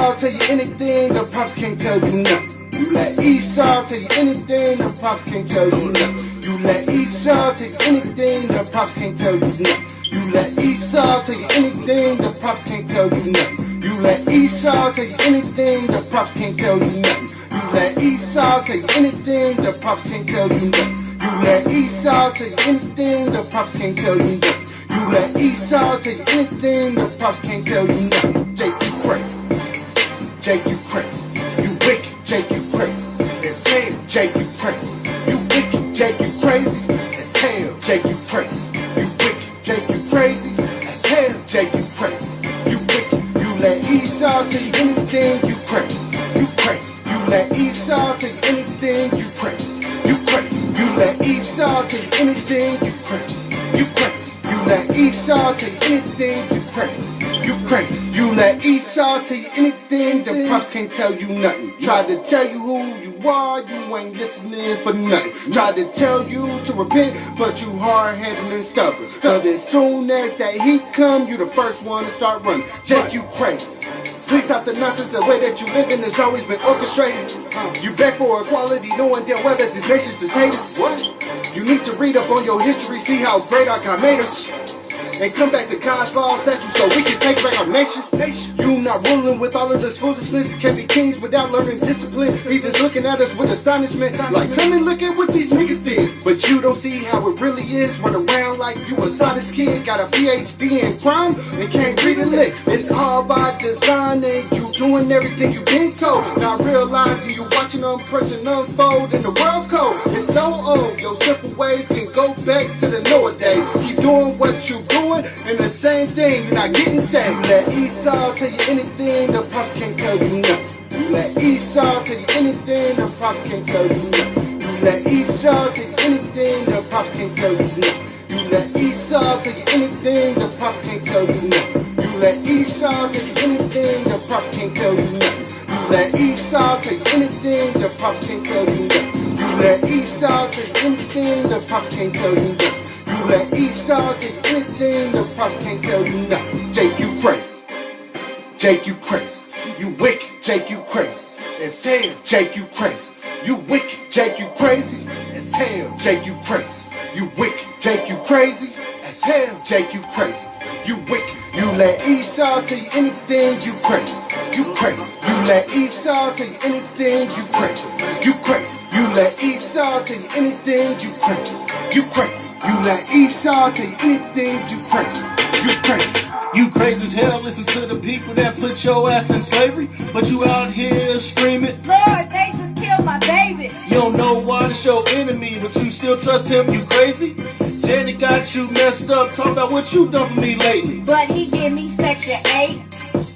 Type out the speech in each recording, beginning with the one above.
Esau tell you anything, the pops can't tell you nothing. You let Esau tell you anything, the pops can't tell you nothing. You let Esau tell you anything, the pops can't tell you nothing. You let Esau tell you anything, the pops can't tell you nothing. You let Esau tell you anything, the pops can't tell you nothing. You let Esau tell you anything, the pops can't tell you nothing. You let Esau tell you anything, the pops can't tell you nothing. You let Esau tell you anything, the pops can't tell you nothing. Jake, you crazy. Jake, you crazy. You wicked. Jake, you crazy. It's hell. Jake, you crazy. You wicked. Jake, you crazy. It's hell. Jake, you crazy. You wicked. Jake, you crazy. It's hell. Jake, you crazy. You wicked. You let Esau tell you anything, you crazy. You crazy. You let Esau tell you anything, you crazy. You crazy. You let Esau tell you anything, you crazy. You crazy. You let Esau tell you anything, you crazy. You crazy. You let Esau tell you anything, the pops can't tell you nothing. Tried to tell you who you are, you ain't listening for nothing. Tried to tell you to repent, but you hard-headed and stubborn. But as soon as that heat come, you the first one to start running. Jake, you crazy. Please stop the nonsense, the way that you living has always been orchestrated. You beg for equality, knowing damn well that these nations is haters. What? You need to read up on your history, see how great our God made us. And come back to God's law statute so we can take back our nation. You not ruling with all of this foolishness. Can't be kings without learning discipline. He's just looking at us with astonishment. Like, come and look at what these niggas did. But you don't see how it really is. Run around like you a Sodus kid. Got a PhD in crime and can't read a lick. It's all by design and you doing everything you been told. Not realizing you watching oppression unfold in the world's code. It's so old. Your simple ways can go back to the Noah days. Keep doing what you doing. And the same thing, you're not getting saved. You let Esau tell you anything, the pops can't tell you nothing. You let Esau tell you anything, the pops can't tell you nothing. You let Esau tell you anything, the pops can't tell you nothing. You let Esau tell you anything, the pops can't tell you nothing. You let Esau tell you anything, the pops can't tell you nothing. You let Esau tell you anything, the pops can't tell you nothing. You let Esau tell you anything, the pops can't tell you nothing. You let Esau take anything, the pops can't tell you nothing. Jake, you crazy. Jake, you crazy. You wicked. Jake, you crazy. It's hell. Jake, you crazy. You wicked. Jake, you crazy. It's hell. Jake, you crazy. You wicked. Jake, you crazy. It's hell. Jake, you crazy. You wicked. You let Esau tell you anything, you crazy. You crazy. You let Esau tell you anything, you crazy. You crazy. You let Esau tell you anything, you crazy. You crazy. You let Esau tell you anything, you crazy. You crazy. You crazy as hell, listen to the people that put your ass in slavery. But you out here screaming, Lord, they just killed my baby. You don't know why to show enemy, but you still trust him, you crazy? Janet got you messed up, talk about what you done for me lately. But he give me Section 8,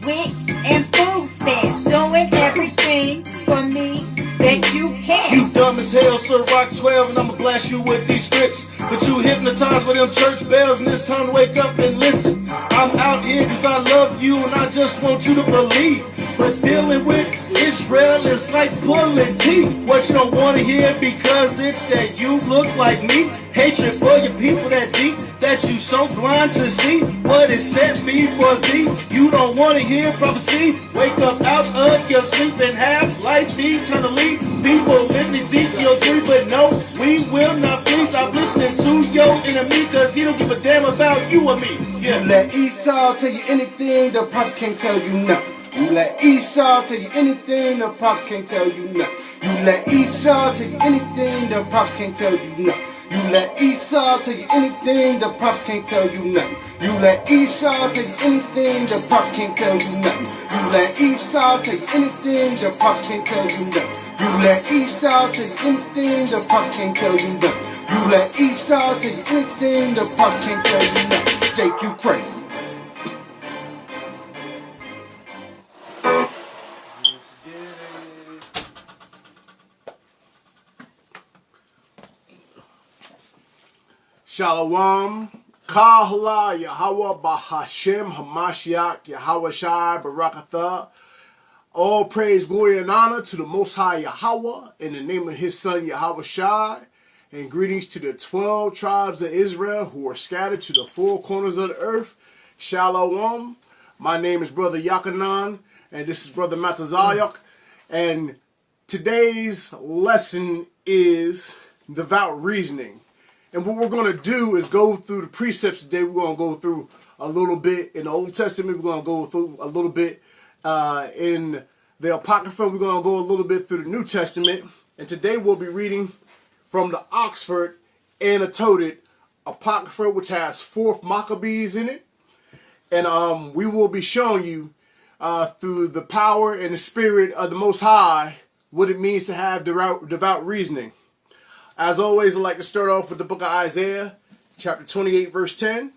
WIC, and food stamps. Doing everything for me that you can. You dumb as hell, Sir Rock 12, and I'ma blast you with these scripts. But you hypnotized with them church bells, and it's time to wake up and listen. I'm out here cause I love you, and I just want you to believe. But dealing with Israel is like pulling teeth. What you don't wanna hear because it's that you look like me. Hatred for your people that deep, that you so blind to see what is set before thee. You don't wanna hear prophecy. Wake up out of your sleep and have life eternally. People live in Ezekiel 3, but no, we will not flee. Stop listening to your enemy, cause he don't give a damn about you or me. Yeah. You let Esau tell you anything, the pops can't tell you nothing. You let Esau tell you anything, the pops can't tell you nothing. You let Esau tell you anything, the pops can't tell you nothing. You let Esau tell you anything, the pops can't tell you nothing. You let Esau tell you anything, the pops can't tell you nothing. You let Esau tell you anything, the pops can't tell you nothing. You let Esau tell you anything, the pops can't tell you nothing. You let Esau tell you anything, the pops can't tell you nothing. Jake, you crazy. Shalom, Kahala, Yahweh, Bahashem, Hamashiach, Yahweh Shai, Barakatha. All praise, glory, and honor to the Most High Yahweh in the name of His Son Yahweh Shai. And greetings to the 12 tribes of Israel who are scattered to the four corners of the earth. Shalom. My name is Brother Yakanan, and this is Brother Matazayok. And today's lesson is Devout Reasoning. And what we're going to do is go through the precepts today. We're going to go through a little bit in the Old Testament. We're going to go through a little bit in the Apocrypha. We're going to go a little bit through the New Testament. And today we'll be reading from the Oxford Annotated Apocrypha, which has 4th Maccabees in it. And we will be showing you through the power and the spirit of the Most High what it means to have devout reasoning. As always, I'd like to start off with the book of Isaiah, chapter 28, verse 10.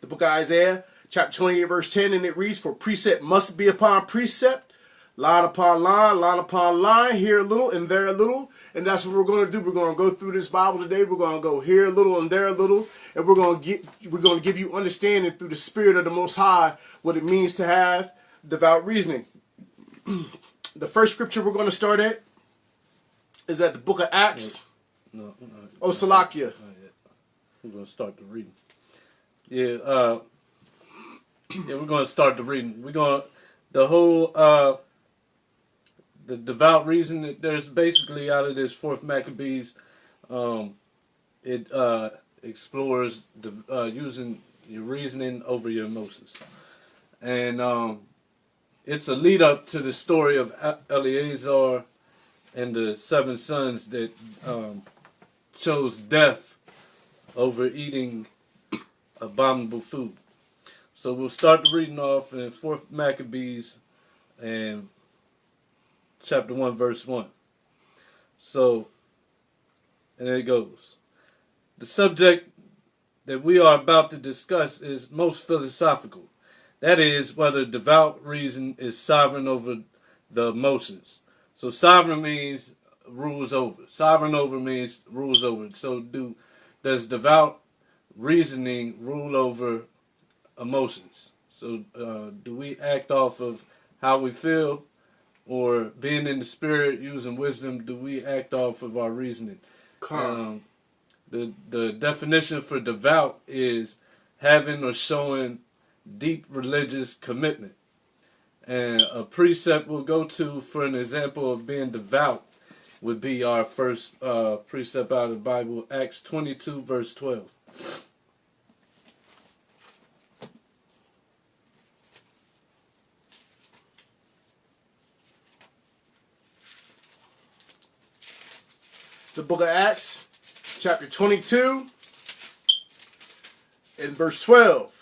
The book of Isaiah, chapter 28, verse 10, and it reads, "For precept must be upon precept, line upon line, here a little and there a little." And that's what we're going to do. We're going to go through this Bible today. We're going to go here a little and there a little, and we're going to give you understanding through the Spirit of the Most High what it means to have devout reasoning. The first scripture we're going to start at is at the book of Acts. No, Salakia. We're going to start the reading. We're going to start the reading. We're going to, the whole, the devout reason, there's basically out of this 4th Maccabees, it explores using your reasoning over your emotions. And it's a lead up to the story of Eleazar and the 7 sons that chose death over eating abominable food. So we'll start the reading off in 4th Maccabees and chapter 1, verse 1. So, and there it goes. The subject that we are about to discuss is most philosophical. That is, whether devout reason is sovereign over the emotions. So sovereign means rules over. Sovereign over means rules over. So does devout reasoning rule over emotions? So do we act off of how we feel, or being in the spirit, using wisdom, do we act off of our reasoning? The definition for devout is having or showing deep religious commitment. And a precept we'll go to for an example of being devout would be our first precept out of the Bible, Acts 22, verse 12. The book of Acts, chapter 22, and verse 12.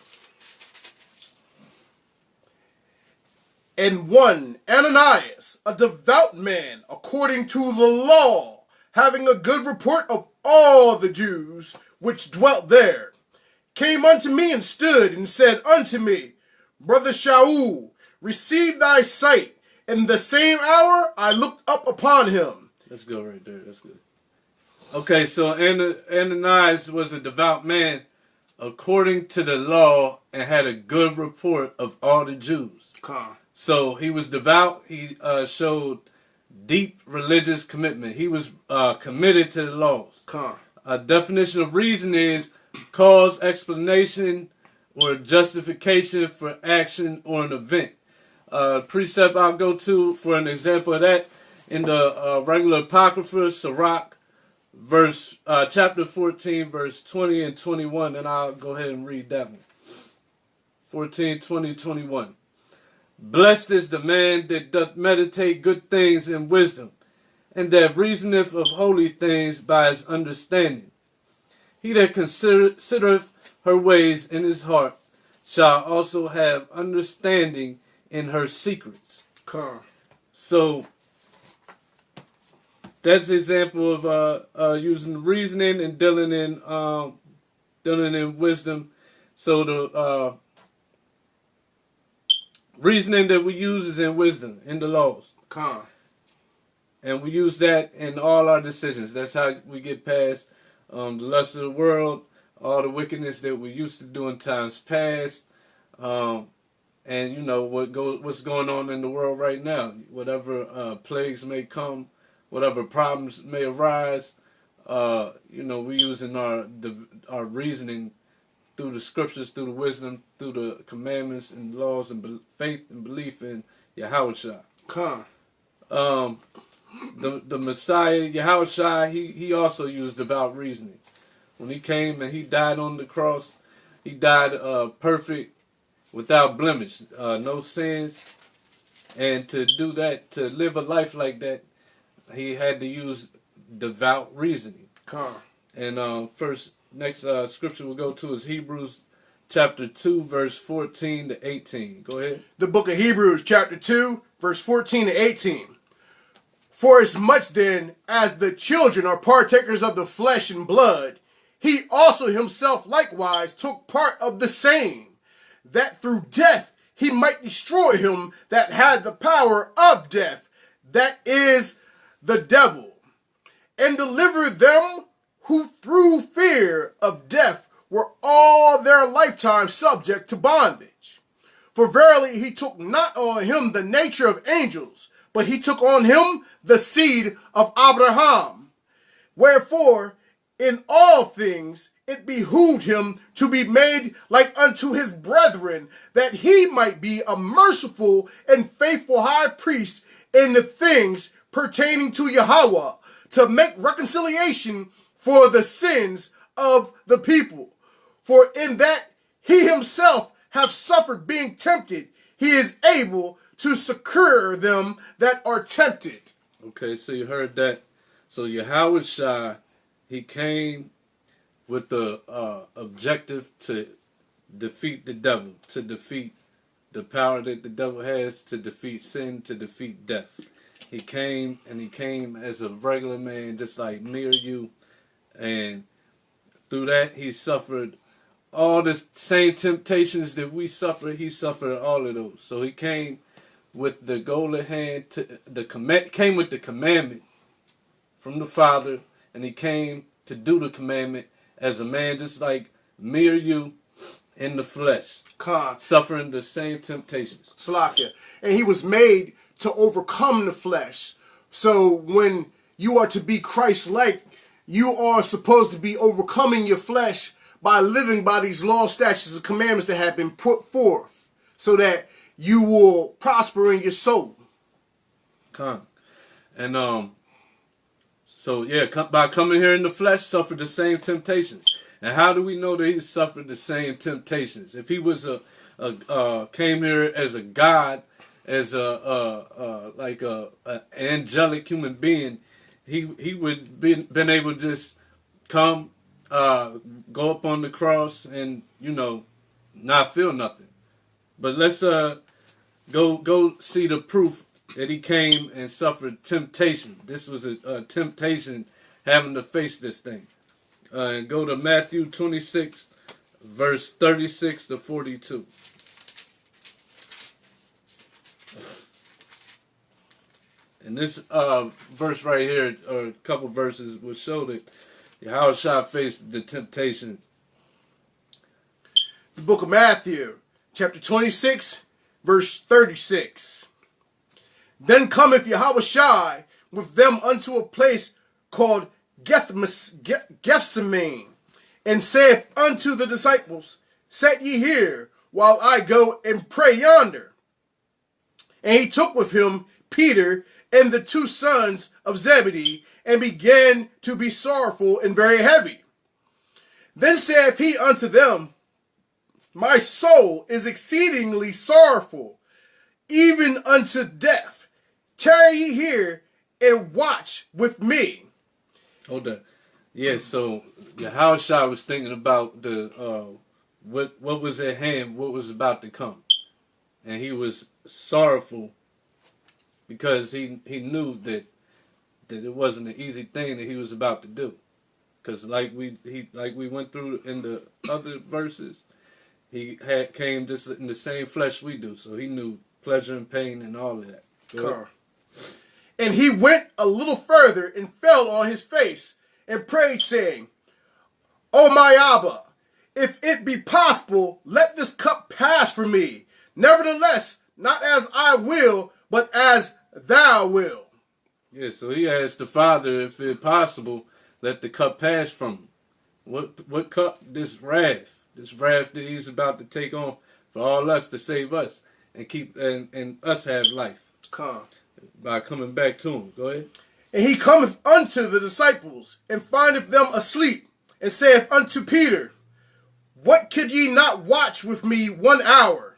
"And one, Ananias, a devout man, according to the law, having a good report of all the Jews which dwelt there, came unto me and stood and said unto me, Brother Shaul, receive thy sight. In the same hour I looked up upon him." Let's go right there. That's good. Okay, so Ananias was a devout man according to the law and had a good report of all the Jews. So he was devout. He showed deep religious commitment. He was committed to the laws. A definition of reason is cause, explanation, or justification for action or an event. Precept I'll go to for an example of that in the regular Apocrypha, Sirach, chapter 14, verse 20 and 21, and I'll go ahead and read that one. 14, 20, 21. "Blessed is the man that doth meditate good things in wisdom, and that reasoneth of holy things by his understanding. He that considereth her ways in his heart shall also have understanding in her secrets." So that's an example of using reasoning and dealing in wisdom. So the reasoning that we use is in wisdom, in the laws. And we use that in all our decisions. That's how we get past the lust of the world, all the wickedness that we used to do in times past, and you know what's going on in the world right now. Whatever plagues may come, whatever problems may arise. We using our reasoning through the scriptures, through the wisdom, through the commandments and laws and faith and belief in Yahushua. The Messiah, Yahushua, he also used devout reasoning. When he came and he died on the cross, he died perfect, without blemish, no sins. And to do that, to live a life like that, he had to use devout reasoning. And next scripture we'll go to is Hebrews chapter 2, verse 14 to 18. Go ahead. The book of Hebrews chapter 2, verse 14 to 18. For as much then as the children are partakers of the flesh and blood, he also himself likewise took part of the same, that through death he might destroy him that had the power of death, that is the devil, and deliver them who through fear of death were all their lifetime subject to bondage. For verily he took not on him the nature of angels, but he took on him the seed of Abraham. Wherefore, in all things it behooved him to be made like unto his brethren, that he might be a merciful and faithful high priest in the things pertaining to Yahweh, to make reconciliation for the sins of the people. For in that he himself hath suffered being tempted, he is able to succor them that are tempted. Okay, so you heard that. So Yahushua, he came with the objective to defeat the devil, to defeat the power that the devil has, to defeat sin, to defeat death. He came as a regular man, just like me or you. And through that, he suffered all the same temptations that we suffer. He suffered all of those. So he came with the goal at hand, came with the commandment from the Father, and he came to do the commandment as a man, just like me or you, in the flesh, suffering the same temptations. Salakia. And he was made to overcome the flesh. So when you are to be Christ-like, you are supposed to be overcoming your flesh by living by these laws, statutes, and commandments that have been put forth, so that you will prosper in your soul. And so yeah, by coming here in the flesh, suffered the same temptations. And how do we know that he suffered the same temptations? If he was came here as a God, as a angelic human being, he would been able to just come, go up on the cross and not feel nothing. But let's go see the proof that he came and suffered temptation. This was a temptation, having to face this thing. And go to Matthew 26, verse 36 to 42. And this verse right here, or a couple verses, will show that Yahushua faced the temptation. The book of Matthew, chapter 26, verse 36. Then cometh Yahushua with them unto a place called Gethsemane, and saith unto the disciples, Set ye here, while I go and pray yonder. And he took with him Peter and the two sons of Zebedee, and began to be sorrowful and very heavy. Then saith he unto them, My soul is exceedingly sorrowful, even unto death. Tarry ye here and watch with me. Hold on. Yeah, so Yahushua was thinking about the what was at hand, what was about to come. And he was sorrowful because he knew that it wasn't an easy thing that he was about to do. Because like we went through in the other verses, he came just in the same flesh we do. So he knew pleasure and pain and all of that. And he went a little further and fell on his face and prayed, saying, O my Abba, if it be possible, let this cup pass from me. Nevertheless, not as I will, but as thou wilt. Yeah, so he asked the Father if it's possible, let the cup pass from him. What cup? This wrath that he's about to take on for all us to save us and keep and us have life. Come. By coming back to him. Go ahead. And he cometh unto the disciples, and findeth them asleep, and saith unto Peter, What could ye not watch with me 1 hour?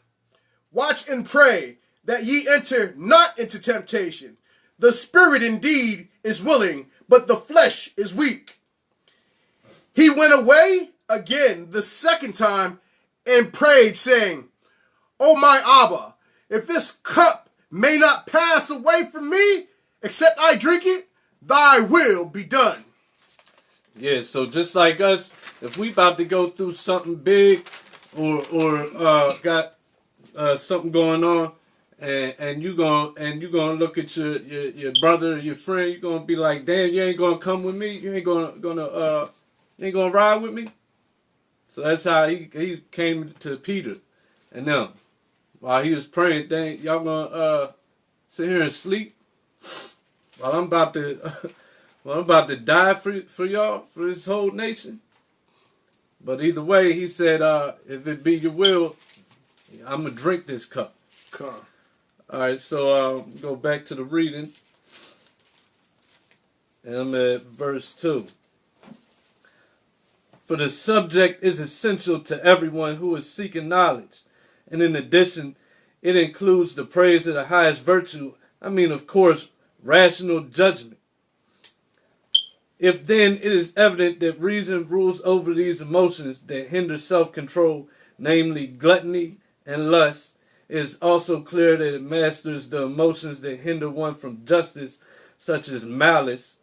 Watch and pray, that ye enter not into temptation. The spirit indeed is willing, but the flesh is weak. He went away again the second time, and prayed, saying, O my Abba, if this cup may not pass away from me, except I drink it, thy will be done. Yeah, so just like us, if we about to go through something big or got something going on, and you gonna look at your brother or your friend, you're gonna be like, damn, you ain't gonna come with me, you ain't gonna ride with me. So that's how he came to Peter and them while he was praying. Dang, y'all gonna sit here and sleep while I'm about to die for y'all, for this whole nation. But either way, he said, if it be your will, I'm gonna drink this cup. Come. All right, so go back to the reading, and I'm at verse 2. For the subject is essential to everyone who is seeking knowledge, and in addition, it includes the praise of the highest virtue. I mean, of course, rational judgment. If then it is evident that reason rules over these emotions that hinder self-control, namely gluttony and lust, it is also clear that it masters the emotions that hinder one from justice, such as malice,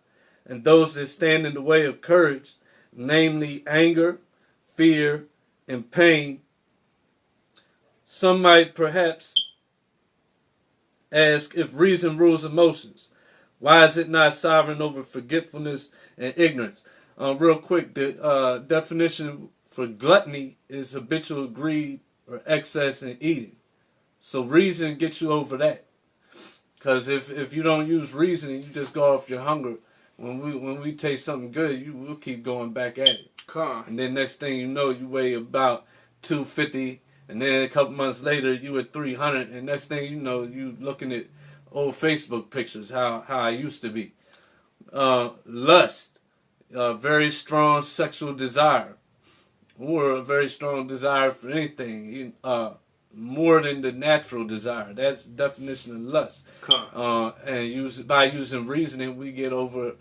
and those that stand in the way of courage, namely anger, fear, and pain. Some might perhaps ask, if reason rules emotions, why is it not sovereign over forgetfulness and ignorance? Real quick, the definition for gluttony is habitual greed or excess in eating. So reason gets you over that. Because if you don't use reason and you just go off your hunger, when we taste something good, we'll keep going back at it. And then next thing you know, you weigh about 250, and then a couple months later, you at 300, and next thing you know, you looking at old Facebook pictures, how I used to be. Lust, very strong sexual desire, or a very strong desire for anything, more than the natural desire. That's the definition of lust. And by using reasoning, we get over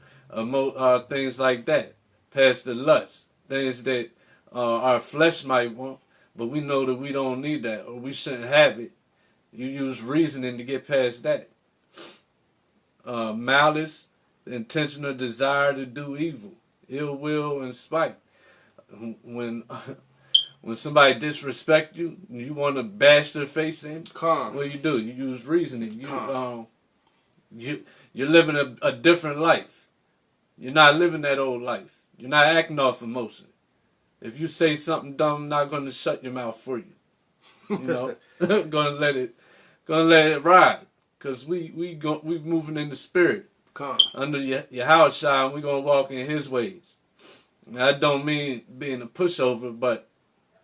things like that, past the lust, things that our flesh might want, but we know that we don't need that, or we shouldn't have it. You use reasoning to get past that. Malice, the intentional desire to do evil, ill will and spite. When somebody disrespect you, you want to bash their face in. What do? You use reasoning. You're living a different life. You're not living that old life. You're not acting off emotion. If you say something dumb, I'm not going to shut your mouth for you. You know, gonna let it ride. Cause we moving in the spirit. Under Yahushua, and we gonna walk in His ways. Now, that don't mean being a pushover, but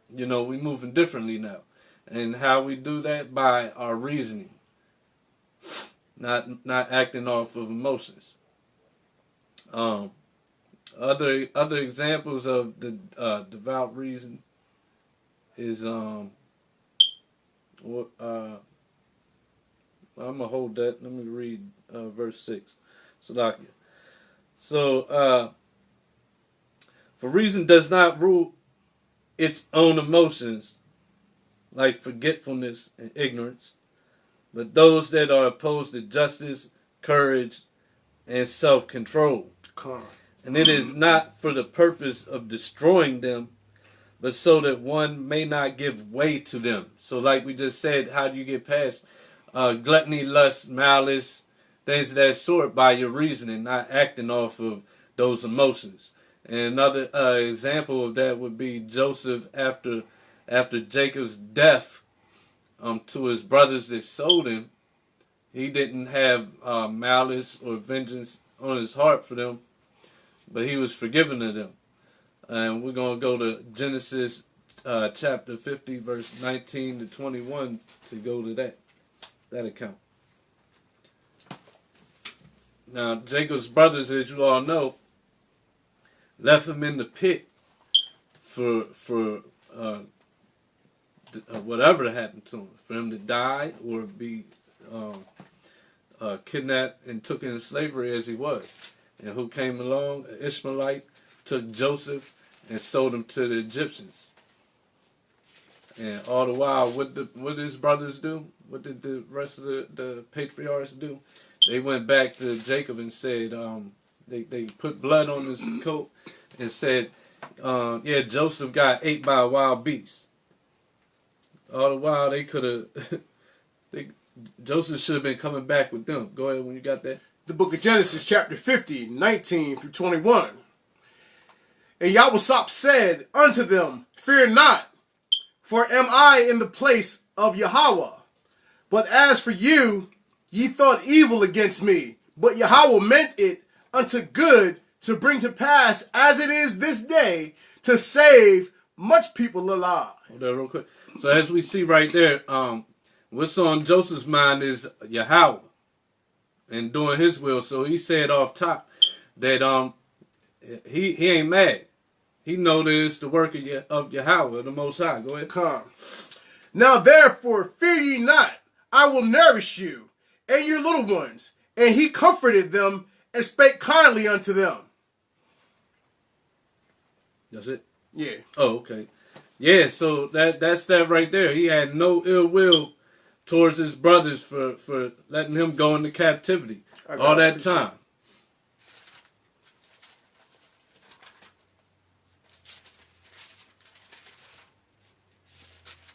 we moving differently now. And how we do that? By our reasoning, not acting off of emotions. Other examples of the devout reason is I'm gonna hold that. Let me read verse 6. Salakia. So, for reason does not rule its own emotions, like forgetfulness and ignorance, but those that are opposed to justice, courage, and self-control. And it is not for the purpose of destroying them, but so that one may not give way to them. So like we just said, how do you get past gluttony, lust, malice, things of that sort? By your reasoning, not acting off of those emotions. And another example of that would be Joseph after Jacob's death to his brothers that sold him. He didn't have malice or vengeance on his heart for them, but he was forgiven of them. And we're going to go to Genesis chapter 50, verse 19 to 21 to go to that account. Now, Jacob's brothers, as you all know, left him in the pit for whatever happened to him, for him to die or be kidnapped and took into slavery as he was. And who came along? An Ishmaelite took Joseph and sold him to the Egyptians. And all the while, what did his brothers do? What did the rest of the patriarchs do? They went back to Jacob and said, they put blood on his coat and said, yeah, Joseph got ate by a wild beast. All the while, they could have, Joseph should have been coming back with them. Go ahead when you got that. The book of Genesis, chapter 50, 19 through 21. And Yahweh said unto them, Fear not, for am I in the place of Yahweh? But as for you, ye thought evil against me, but Yahweh meant it unto good, to bring to pass as it is this day, to save much people alive. Hold that real quick. So as we see right there, what's on Joseph's mind is Yahweh and doing his will. So he said off top that he ain't mad. He noticed the work of Yahweh, the Most High. Go ahead. Come. Now therefore fear ye not, I will nourish you and your little ones. And he comforted them and spake kindly unto them. That's it? Yeah. Oh, okay. Yeah, so that's that right there. He had no ill will towards his brothers for letting him go into captivity all that time.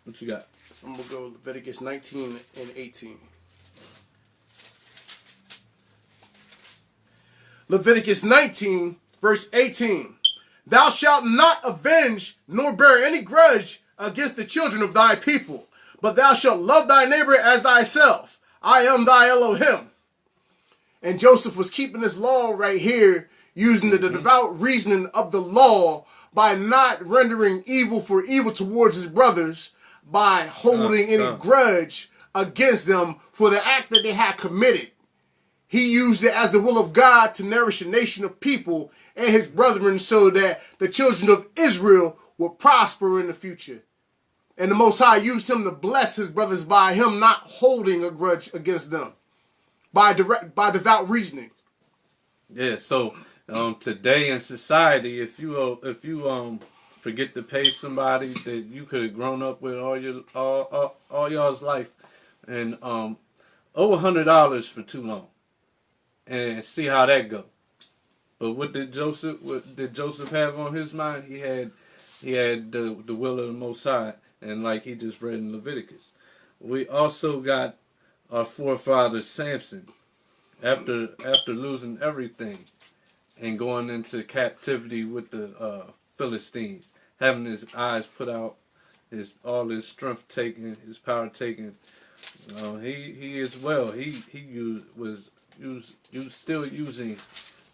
What you got? I'm going to go Leviticus 19 and 18. Leviticus 19, verse 18. Thou shalt not avenge nor bear any grudge against the children of thy people, but thou shalt love thy neighbor as thyself. I am thy Elohim. And Joseph was keeping this law right here, using the devout reasoning of the law by not rendering evil for evil towards his brothers, by holding any grudge against them for the act that they had committed. He used it as the will of God to nourish a nation of people and his brethren so that the children of Israel would prosper in the future. And the Most High used him to bless his brothers by him not holding a grudge against them. By devout reasoning. Yeah, so today in society, if you forget to pay somebody that you could have grown up with all y'all's life and owe $100 for too long. And see how that go. But what did Joseph have on his mind? He had the will of the Most High, and like he just read in Leviticus. We also got our forefather Samson, after losing everything and going into captivity with the Philistines, having his eyes put out, all his strength taken, his power taken. He as well. He was still using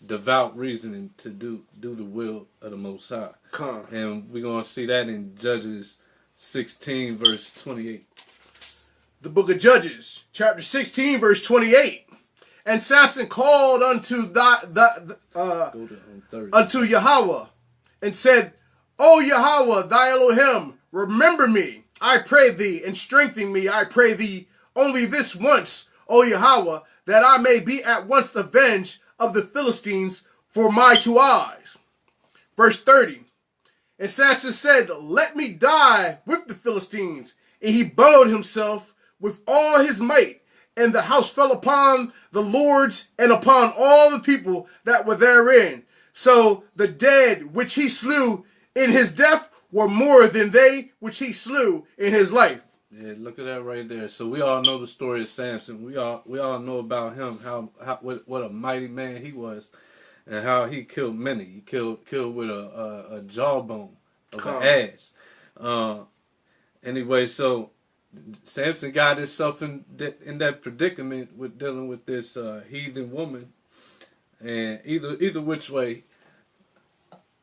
devout reasoning to do the will of the Most High. Come. And we're going to see that in Judges 16, verse 28. The book of Judges, chapter 16, verse 28. And Samson called unto unto Yahweh, and said, O Yahweh, thy Elohim, remember me, I pray thee, and strengthen me, I pray thee, only this once, O Yahweh, that I may be at once avenged of the Philistines for my 2 eyes. Verse 30. And Samson said, Let me die with the Philistines. And he bowed himself with all his might, and the house fell upon the lords and upon all the people that were therein. So the dead which he slew in his death were more than they which he slew in his life. Yeah, look at that right there. So we all know the story of Samson. We all know about him, what a mighty man he was, and how he killed many. He killed with a jawbone of an ass. Anyway, so Samson got himself in that predicament with dealing with this heathen woman, and either which way,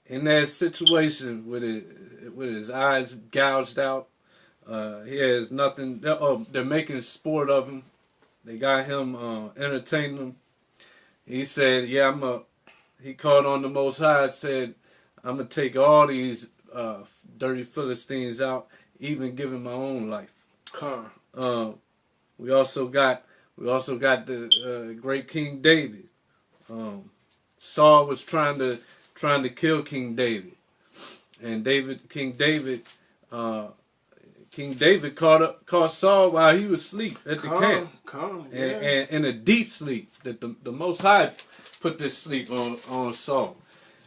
in that situation with his eyes gouged out, he has nothing. They're making sport of him. They got him entertaining him. He said, "Yeah, He called on the Most High. Said, "I'm gonna take all these dirty Philistines out, even giving my own life." We also got the great King David. Saul was trying to kill King David, and King David caught Saul while he was asleep at the camp, and in a deep sleep that the Most High put this sleep on Saul.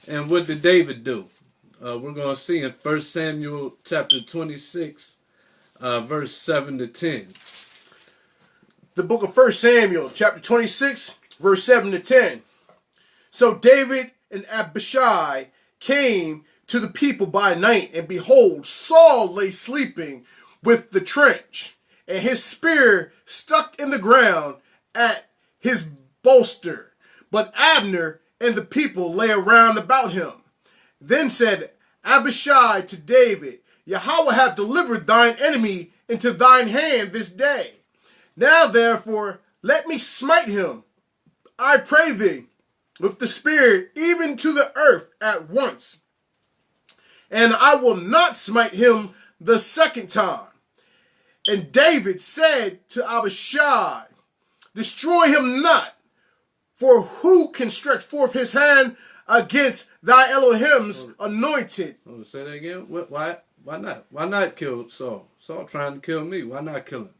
And what did David do? We're going to see in 1 Samuel chapter 26, verse 7 to 10. The book of 1 Samuel chapter 26, verse 7 to 10. So David and Abishai came to the people by night, and behold, Saul lay sleeping with the trench, and his spear stuck in the ground at his bolster. But Abner and the people lay around about him. Then said Abishai to David, Yahweh hath delivered thine enemy into thine hand this day. Now therefore let me smite him, I pray thee, with the spear even to the earth at once. And I will not smite him the second time. And David said to Abishai, Destroy him not, for who can stretch forth his hand against thy Elohim's anointed? Say that again. Why not? Why not kill Saul? Saul trying to kill me. Why not kill him?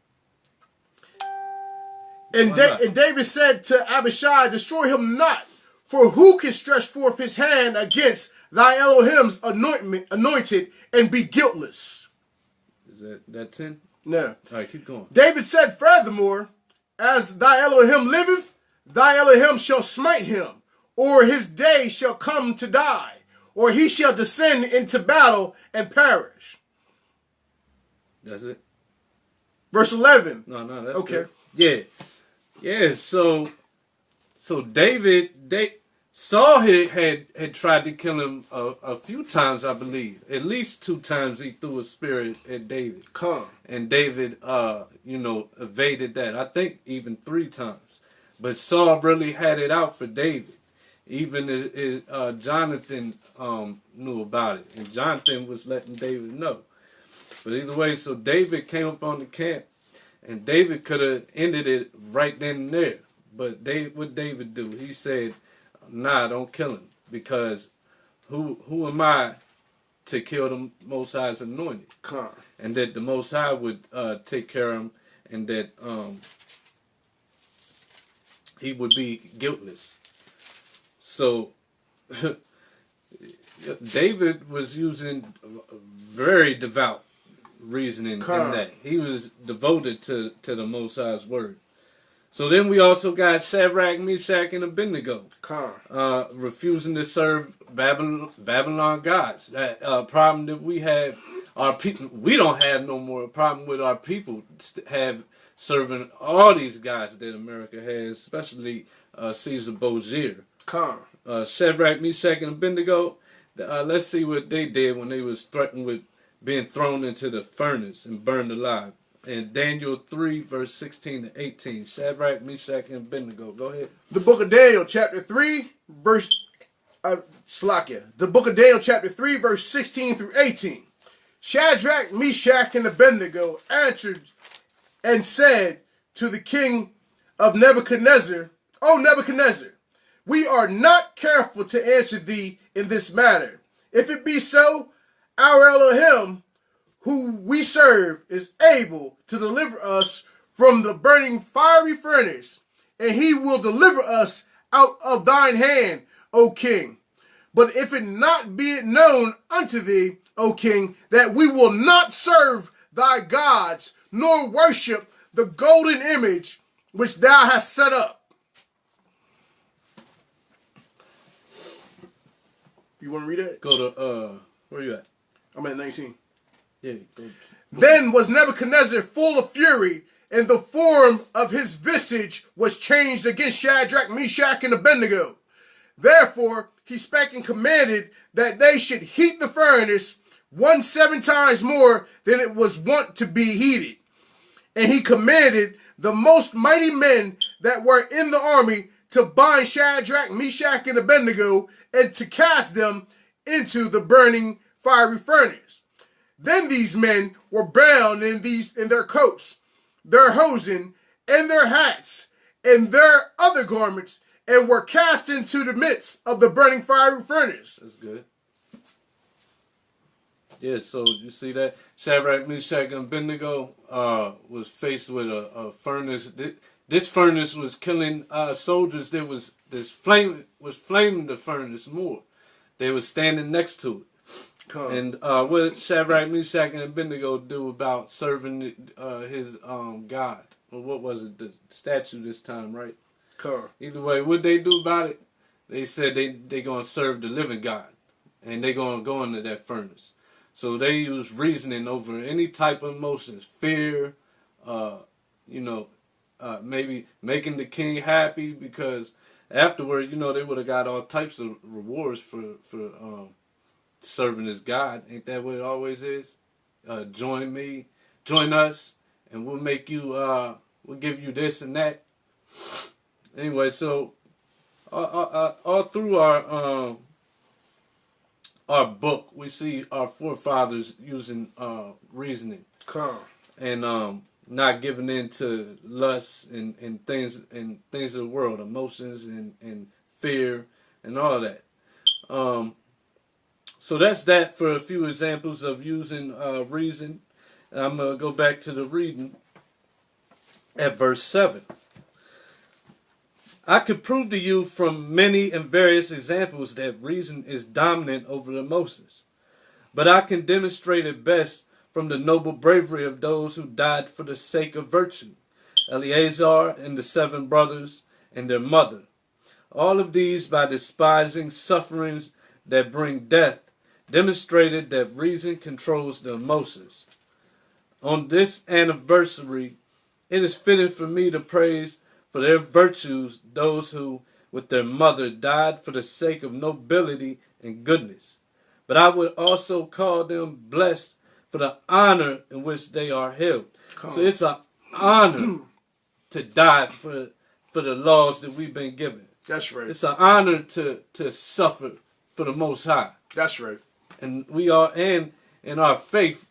And David said to Abishai, Destroy him not, for who can stretch forth his hand against thy Elohim's anointed and be guiltless? Is that 10? No. All right, keep going. David said furthermore, As thy Elohim liveth, thy Elohim shall smite him, or his day shall come to die, or he shall descend into battle and perish. That's it? Verse 11. No, that's okay. Good. Yeah, so Saul had tried to kill him a few times, I believe. At least 2 times he threw a spear at David. And David, evaded that. I think even 3 times. But Saul really had it out for David. Even as Jonathan knew about it. And Jonathan was letting David know. But either way, so David came up on the camp. And David could have ended it right then and there. But what David do? He said, Nah, don't kill him. Because who am I to kill the Most High's anointed? And that the Most High would take care of him. And that he would be guiltless. So David was using very devout reasoning in that. He was devoted to the Most High's word. So then we also got Shadrach, Meshach, and Abednego refusing to serve Babylon gods. That problem that we have, our people, we don't have no more problem with our people have serving all these guys that America has, especially Caesar Borgia. Shadrach, Meshach, and Abednego. Let's see what they did when they was threatened with being thrown into the furnace and burned alive. In Daniel 3, verse 16 to 18. Shadrach, Meshach, and Abednego. Go ahead. The book of Daniel, chapter 3, verse... The book of Daniel, chapter 3, verse 16 through 18. Shadrach, Meshach, and Abednego answered and said to the king of Nebuchadnezzar, O Nebuchadnezzar, we are not careful to answer thee in this matter. If it be so, our Elohim, who we serve, is able to deliver us from the burning fiery furnace, and he will deliver us out of thine hand, O king. But if it not be it known unto thee, O king, that we will not serve thy gods, nor worship the golden image which thou hast set up. You want to read it? Go to, where you at? I'm at 19. Yeah. Then was Nebuchadnezzar full of fury, and the form of his visage was changed against Shadrach, Meshach, and Abednego. Therefore he spake and commanded that they should heat the furnace 7 times more than it was wont to be heated. And he commanded the most mighty men that were in the army to bind Shadrach, Meshach, and Abednego, and to cast them into the burning fiery furnace. Then these men were bound in their coats, their hosen, and their hats, and their other garments, and were cast into the midst of the burning fiery furnace. That's good. Yeah, so you see that Shadrach, Meshach, and Abednego was faced with a furnace. This furnace was killing soldiers. Flaming the furnace more. They were standing next to it. And what Shadrach, Meshach, and Abednego do about serving his God? Or what was it? The statue this time, right? Either way, what they do about it? They said they gonna serve the living God, and they gonna go into that furnace. So they use reasoning over any type of emotions, fear, maybe making the king happy, because afterward, they would have got all types of rewards for serving his God. Ain't that what it always is? Join us, and we'll make you, we'll give you this and that. Anyway, so all through our book, we see our forefathers using reasoning and not giving in to lust and things of the world, emotions and fear and all that. So that's that for a few examples of using reason. I'm going to go back to the reading at verse 7. I could prove to you from many and various examples that reason is dominant over the emotions. But I can demonstrate it best from the noble bravery of those who died for the sake of virtue. Eleazar and the 7 brothers and their mother. All of these, by despising sufferings that bring death, demonstrated that reason controls the emotions. On this anniversary, it is fitting for me to praise for their virtues those who, with their mother, died for the sake of nobility and goodness. But I would also call them blessed for the honor in which they are held. So it's an honor to die for the laws that we've been given. That's right. It's an honor to suffer for the Most High. That's right. And we are, and in our faith,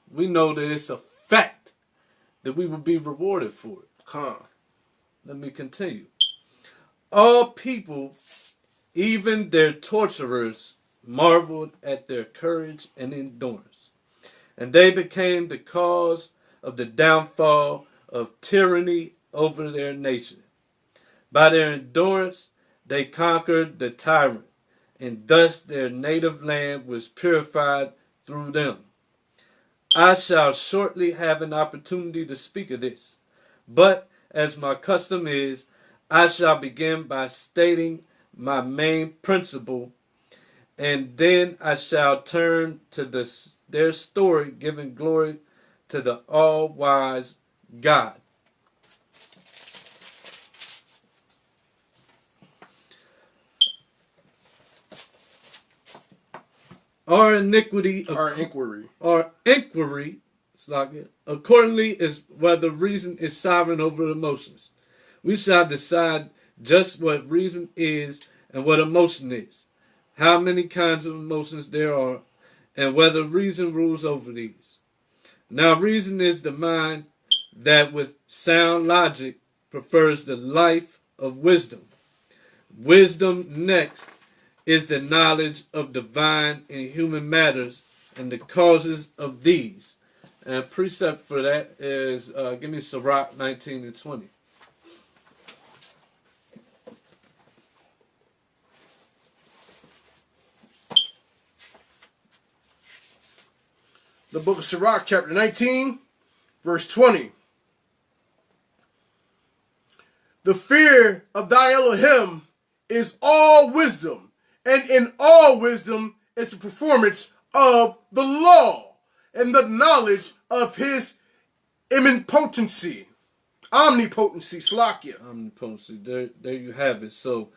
we know that it's a fact that we will be rewarded for it. Let me continue. All people, even their torturers, marveled at their courage and endurance. And they became the cause of the downfall of tyranny over their nation. By their endurance, they conquered the tyrant, and thus their native land was purified through them. I shall shortly have an opportunity to speak of this, but as my custom is, I shall begin by stating my main principle, and then I shall turn to their story, giving glory to the all-wise God. Our inquiry, accordingly, is whether reason is sovereign over emotions. We shall decide just what reason is and what emotion is, how many kinds of emotions there are, and whether reason rules over these. Now, reason is the mind that with sound logic prefers the life of wisdom. Wisdom, next, is the knowledge of divine and human matters and the causes of these. And precept for that is, give me Sirach 19 and 20. The book of Sirach, chapter 19, verse 20. The fear of thy Elohim is all wisdom, and in all wisdom is the performance of the law. and the knowledge of his omnipotency. Slakia. Omnipotency. There you have it. So,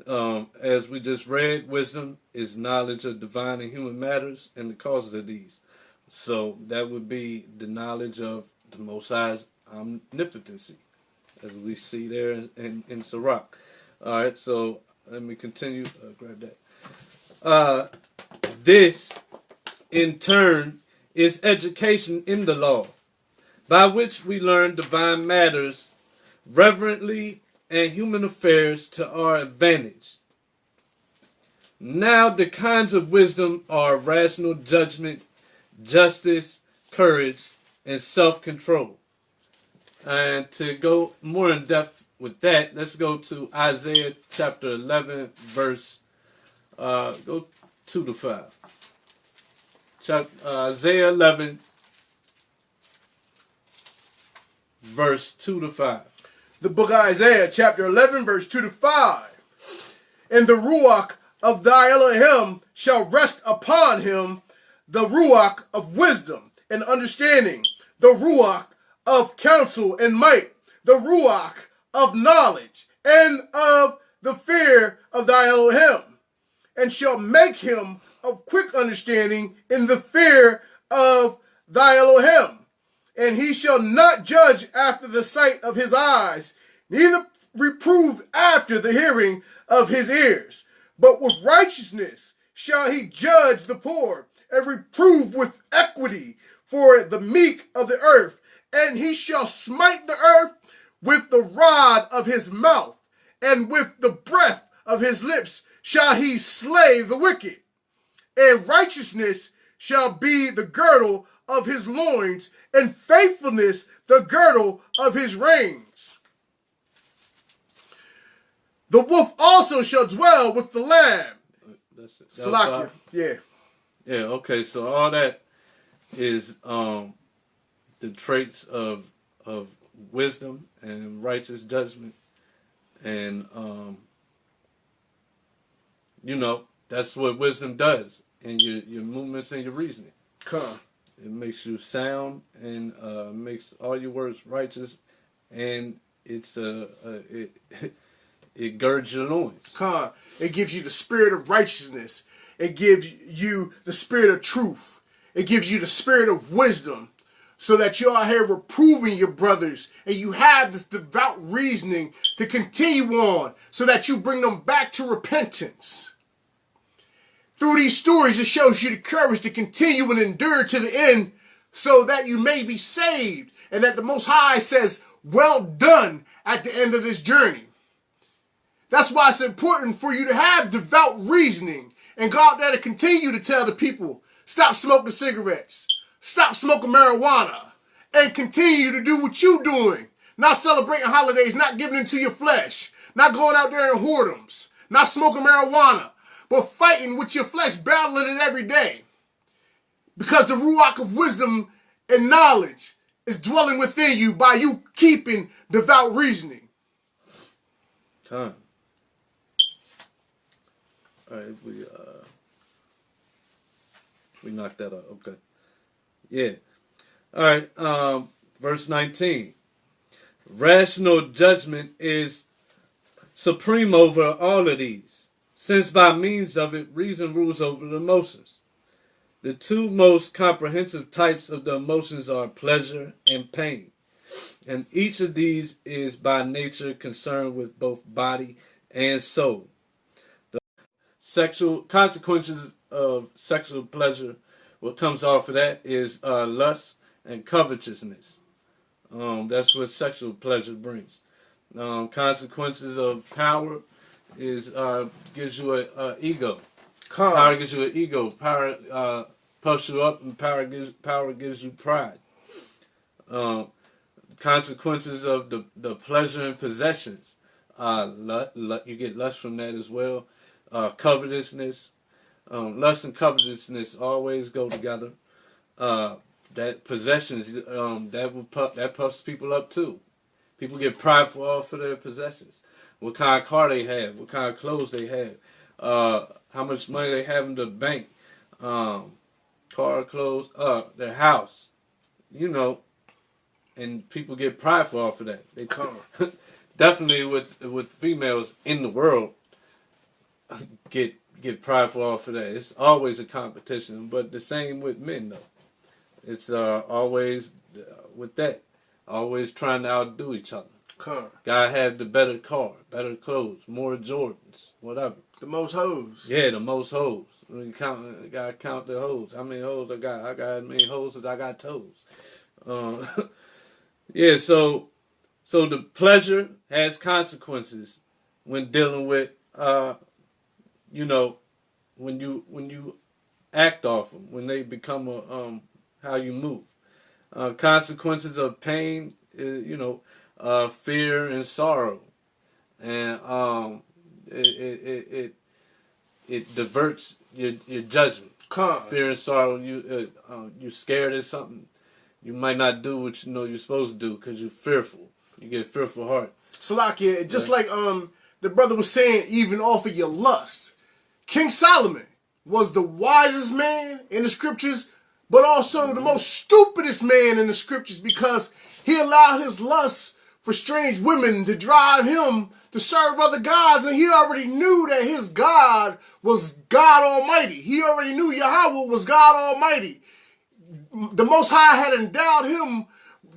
as we just read, wisdom is knowledge of divine and human matters and the causes of these. So that would be the knowledge of the Most High's omnipotency, as we see there in Sirach. All right, so let me continue. Grab that. This, in turn, is education in the law, by which we learn divine matters reverently and human affairs to our advantage. Now the kinds of wisdom are rational judgment, justice, courage, and self-control. And to go more in depth with that, let's go to Isaiah chapter 11, verse, go 2 to 5. Isaiah 11, verse 2 to 5. The book of Isaiah, chapter 11, verse 2 to 5. And the Ruach of thy Elohim shall rest upon him, the Ruach of wisdom and understanding, the Ruach of counsel and might, the Ruach of knowledge and of the fear of thy Elohim, and shall make him of quick understanding in the fear of thy Elohim. And he shall not judge after the sight of his eyes, neither reprove after the hearing of his ears. But with righteousness shall he judge the poor, and reprove with equity for the meek of the earth. And he shall smite the earth with the rod of his mouth, and with the breath of his lips shall he slay the wicked. And righteousness shall be the girdle of his loins, and faithfulness the girdle of his reins. The wolf also shall dwell with the lamb. Salakia. Yeah. Yeah, okay, so all that is the traits of wisdom and righteous judgment, and that's what wisdom does in your movements and your reasoning. Come. It makes you sound and makes all your words righteous, and it girds your loins. Come. It gives you the spirit of righteousness. It gives you the spirit of truth. It gives you the spirit of wisdom, so that you're out here reproving your brothers, and you have this devout reasoning to continue on, so that you bring them back to repentance. Through these stories, it shows you the courage to continue and endure to the end, so that you may be saved, and that the Most High says, well done, at the end of this journey. That's why it's important for you to have devout reasoning and go out there to continue to tell the people, stop smoking cigarettes, stop smoking marijuana, and continue to do what you're doing. Not celebrating holidays, not giving into your flesh, not going out there in whoredoms, not smoking marijuana, but fighting with your flesh, battling it every day. Because the Ruach of wisdom and knowledge is dwelling within you by you keeping devout reasoning. Time. All right, we knocked that out. Okay. Yeah. All right. Verse 19. Rational judgment is supreme over all of these, since by means of it, reason rules over the emotions. The two most comprehensive types of the emotions are pleasure and pain, and each of these is by nature concerned with both body and soul. The sexual consequences of sexual pleasure, what comes off of that is lust and covetousness. That's what sexual pleasure brings. Consequences of power is gives you an ego. Power gives you an ego. Power puffs you up, and power gives you pride. Consequences of the pleasure and possessions. You get lust from that as well. Covetousness. Lust and covetousness always go together. That possessions, that puffs people up too. People get prideful off of their possessions. What kind of car they have, what kind of clothes they have, how much money they have in the bank, car, clothes, their house, you know, and people get prideful off of that. They come. Definitely with females in the world get prideful off of that. It's always a competition, but the same with men though. It's always with that, always trying to outdo each other. Gotta have the better car, better clothes, more Jordans, whatever. The most hoes. Yeah, the most hoes. When you gotta count the hoes. How many hoes I got? I got as many hoes as I got toes. Yeah, so the pleasure has consequences when dealing with, you know, when you act off them, when they become how you move. Consequences of pain, you know, fear and sorrow, and it diverts your judgment. Fear and sorrow, you scared of something. You might not do what you know you're supposed to do because you're fearful. You get a fearful heart. Salakia, just like the brother was saying, even off of your lust. King Solomon was the wisest man in the scriptures, but also the most stupidest man in the scriptures because he allowed his lust for strange women to drive him to serve other gods, and he already knew that his God was God Almighty. He already knew Yahweh was God Almighty. The Most High had endowed him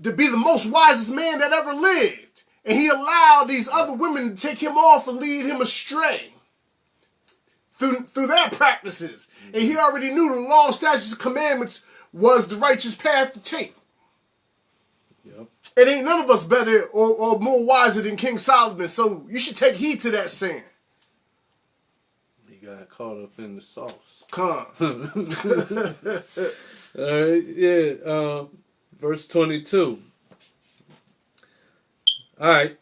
to be the most wisest man that ever lived. And he allowed these other women to take him off and lead him astray through their practices. And he already knew the law, statutes, and commandments was the righteous path to take. Yep. It ain't none of us better or more wiser than King Solomon, so you should take heed to that saying. He got caught up in the sauce. All right, yeah, verse 22. All right.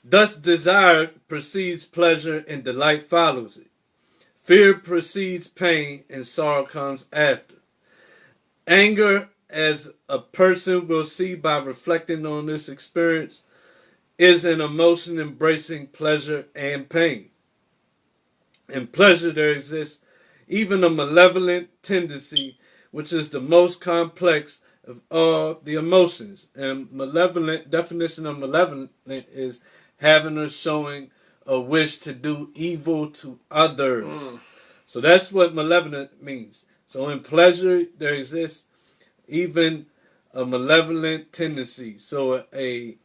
Thus desire precedes pleasure and delight follows it. Fear precedes pain and sorrow comes after. Anger, as a person will see by reflecting on this experience, is an emotion embracing pleasure and pain. In pleasure there exists even a malevolent tendency, which is the most complex of all the emotions. And malevolent, definition of malevolent is having or showing a wish to do evil to others. So that's what malevolent means. So in pleasure, there exists even a malevolent tendency. So a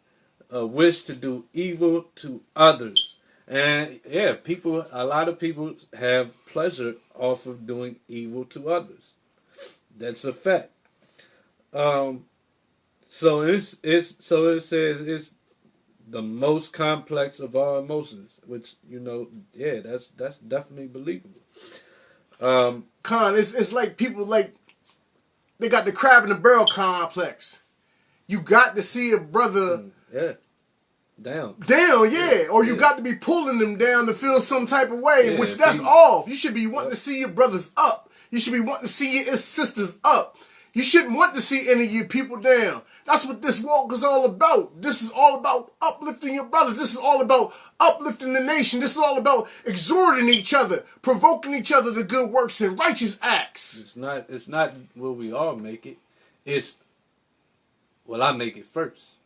wish to do evil to others. And yeah, a lot of people have pleasure off of doing evil to others. That's a fact. So it says it's the most complex of all emotions, which, you know, yeah, that's definitely believable. It's like people like they got the crab in the barrel complex. You got to see a brother down, yeah. Or you got to be pulling them down to feel some type of way, which that's off. You should be wanting to see your brothers up. You should be wanting to see your sisters up. You shouldn't want to see any of your people down. That's what this walk is all about. This is all about uplifting your brothers. This is all about uplifting the nation. This is all about exhorting each other, provoking each other to good works and righteous acts. It's not will we all make it. It's will I make it first.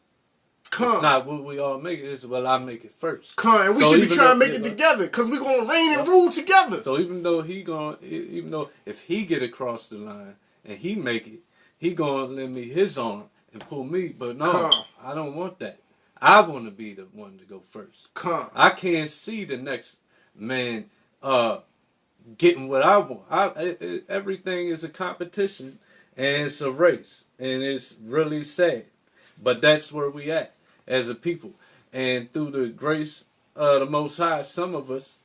It's not will we all make it. It's will I make it first. And we should be trying to make it together because we're going to reign and rule together. So even though if he get across the line and he make it, he going to lend me his arm and pull me. But no, I don't want that. I want to be the one to go first. I can't see the next man getting what I want. Everything is a competition and it's a race. And it's really sad. But that's where we at as a people. And through the grace of the Most High, some of us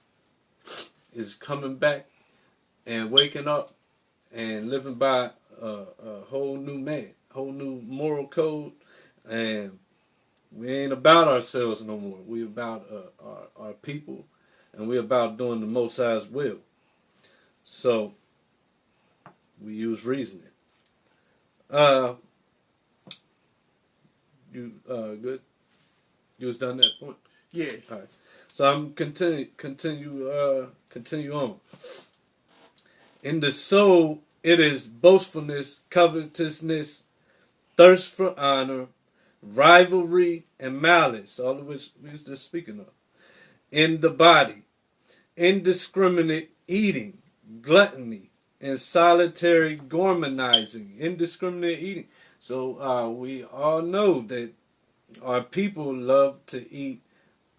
is coming back and waking up and living by a whole new man, whole new moral code, and we ain't about ourselves no more. We about our people, and we about doing the Most High's will. So we use reasoning. You good? You was done that point? Yeah. All right. So I'm continue on. In the soul it is boastfulness, covetousness, thirst for honor, rivalry, and malice, all of which we was just speaking of, in the body, indiscriminate eating, gluttony, and solitary gormandizing, indiscriminate eating. So we all know that our people love to eat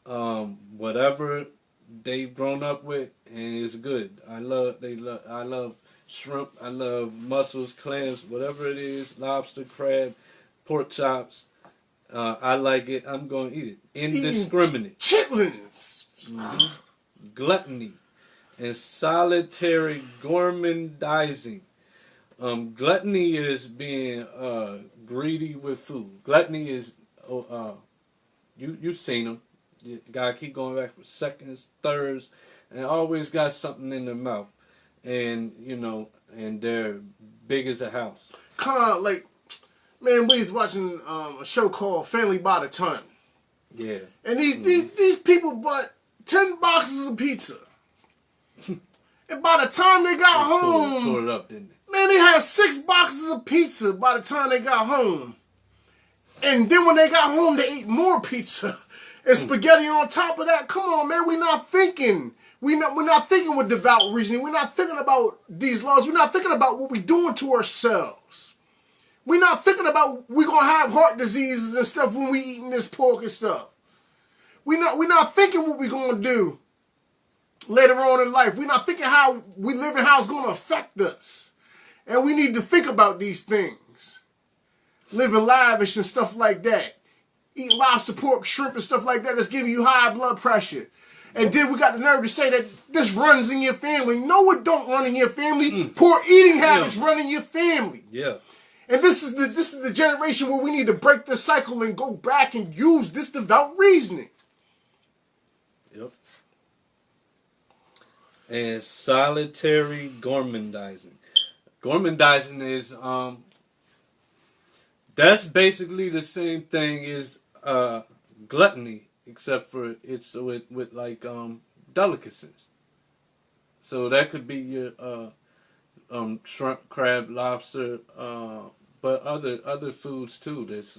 whatever they've grown up with, and it's good. I love shrimp. I love mussels, clams, whatever it is, lobster, crab, pork chops. I like it. I'm going to eat it. Indiscriminate. Chitlins. Gluttony and solitary gormandizing. Gluttony is being greedy with food. Gluttony is you've seen them. You gotta keep going back for seconds, thirds, and always got something in their mouth, and and they're big as a house. Kind of like, man, we was watching a show called Family by the Ton. Yeah. And these people bought 10 boxes of pizza. And by the time they got home, tore it up, didn't they? Man, they had 6 boxes of pizza by the time they got home. And then when they got home, they ate more pizza and spaghetti on top of that. Come on, man, we're not thinking. We're not thinking with devout reasoning. We're not thinking about these laws. We're not thinking about what we're doing to ourselves. We're not thinking about we're gonna have heart diseases and stuff when we eating this pork and stuff. We're not thinking what we're gonna do later on in life. We're not thinking how we live and how it's gonna affect us. And we need to think about these things. Living lavish and stuff like that. Eating lobster, pork, shrimp and stuff like that that's giving you high blood pressure. And then we got the nerve to say that this runs in your family. No, it don't run in your family. Poor eating habits run in your family. Yeah. And this is the generation where we need to break the cycle and go back and use this devout reasoning. Yep. And solitary gormandizing. Gormandizing is that's basically the same thing as gluttony, except for it's with like delicacies. So that could be your shrimp, crab, lobster, but other foods too that's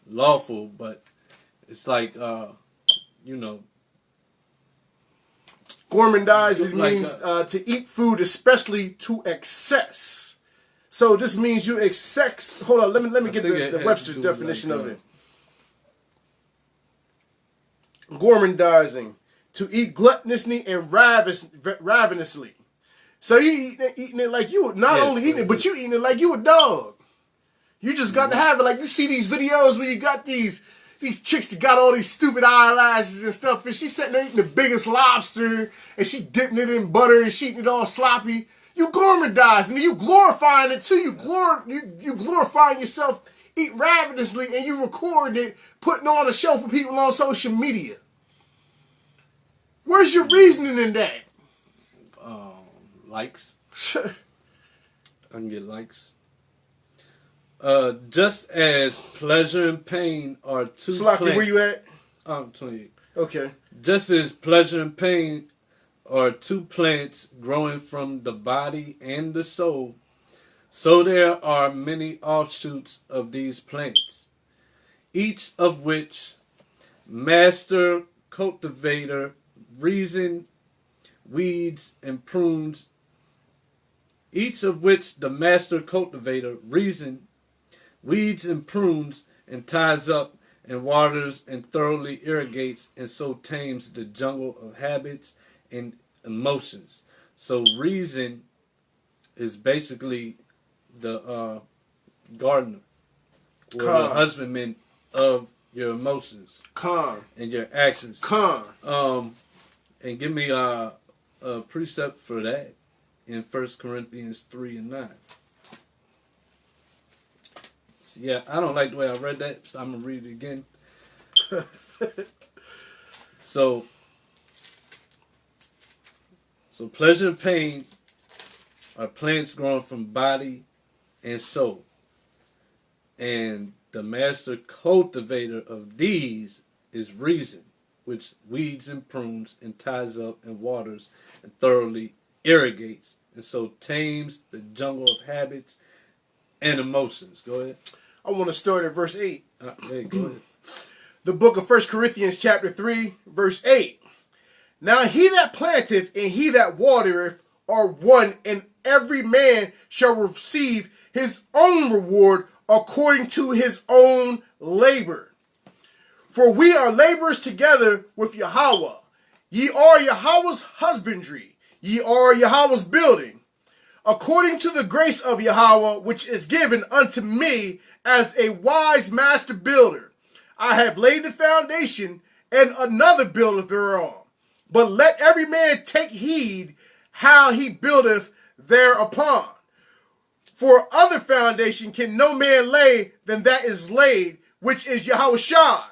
lawful, but it's like Gormandizing like means to eat food, especially to excess. So this means you excess. Hold on, let me get the Webster's definition of it. Gormandizing, to eat gluttonously and ravenously. So you eating it like you not only eating it, but you eating it like you a dog. You just got to have it. Like you see these videos where you got these chicks that got all these stupid eyelashes and stuff, and she's sitting there eating the biggest lobster, and she dipping it in butter, and she eating it all sloppy. You gormandizing, and you glorifying it too. You glorifying yourself, eat ravenously, and you recording it, putting on a show for people on social media. Where's your reasoning in that? Likes. I can get likes. Just as pleasure and pain are two Sloppy, plants. where you at? I'm 28. Okay. Just as pleasure and pain are two plants growing from the body and the soul, so there are many offshoots of these plants, each of which master cultivator reason, weeds, and prunes. Each of which the master cultivator reason, weeds, and prunes, and ties up, and waters, and thoroughly irrigates, and so tames the jungle of habits and emotions. So reason is basically the gardener or the husbandman of your emotions and your actions. And give me a precept for that in 1 Corinthians 3:9. So yeah, I don't like the way I read that, so I'm gonna read it again. So pleasure and pain are plants growing from body and soul. And the master cultivator of these is reason, which weeds and prunes and ties up and waters and thoroughly irrigates and so tames the jungle of habits and emotions. Go ahead. I want to start at verse 8. Hey, go ahead. The book of 1 Corinthians chapter 3, verse 8. Now he that planteth and he that watereth are one, and every man shall receive his own reward according to his own labor. For we are laborers together with Yahweh. Ye are Yahweh's husbandry. Ye are Yahweh's building. According to the grace of Yahweh, which is given unto me as a wise master builder, I have laid the foundation, and another buildeth thereon. But let every man take heed how he buildeth thereupon. For other foundation can no man lay than that is laid, which is Yahushua.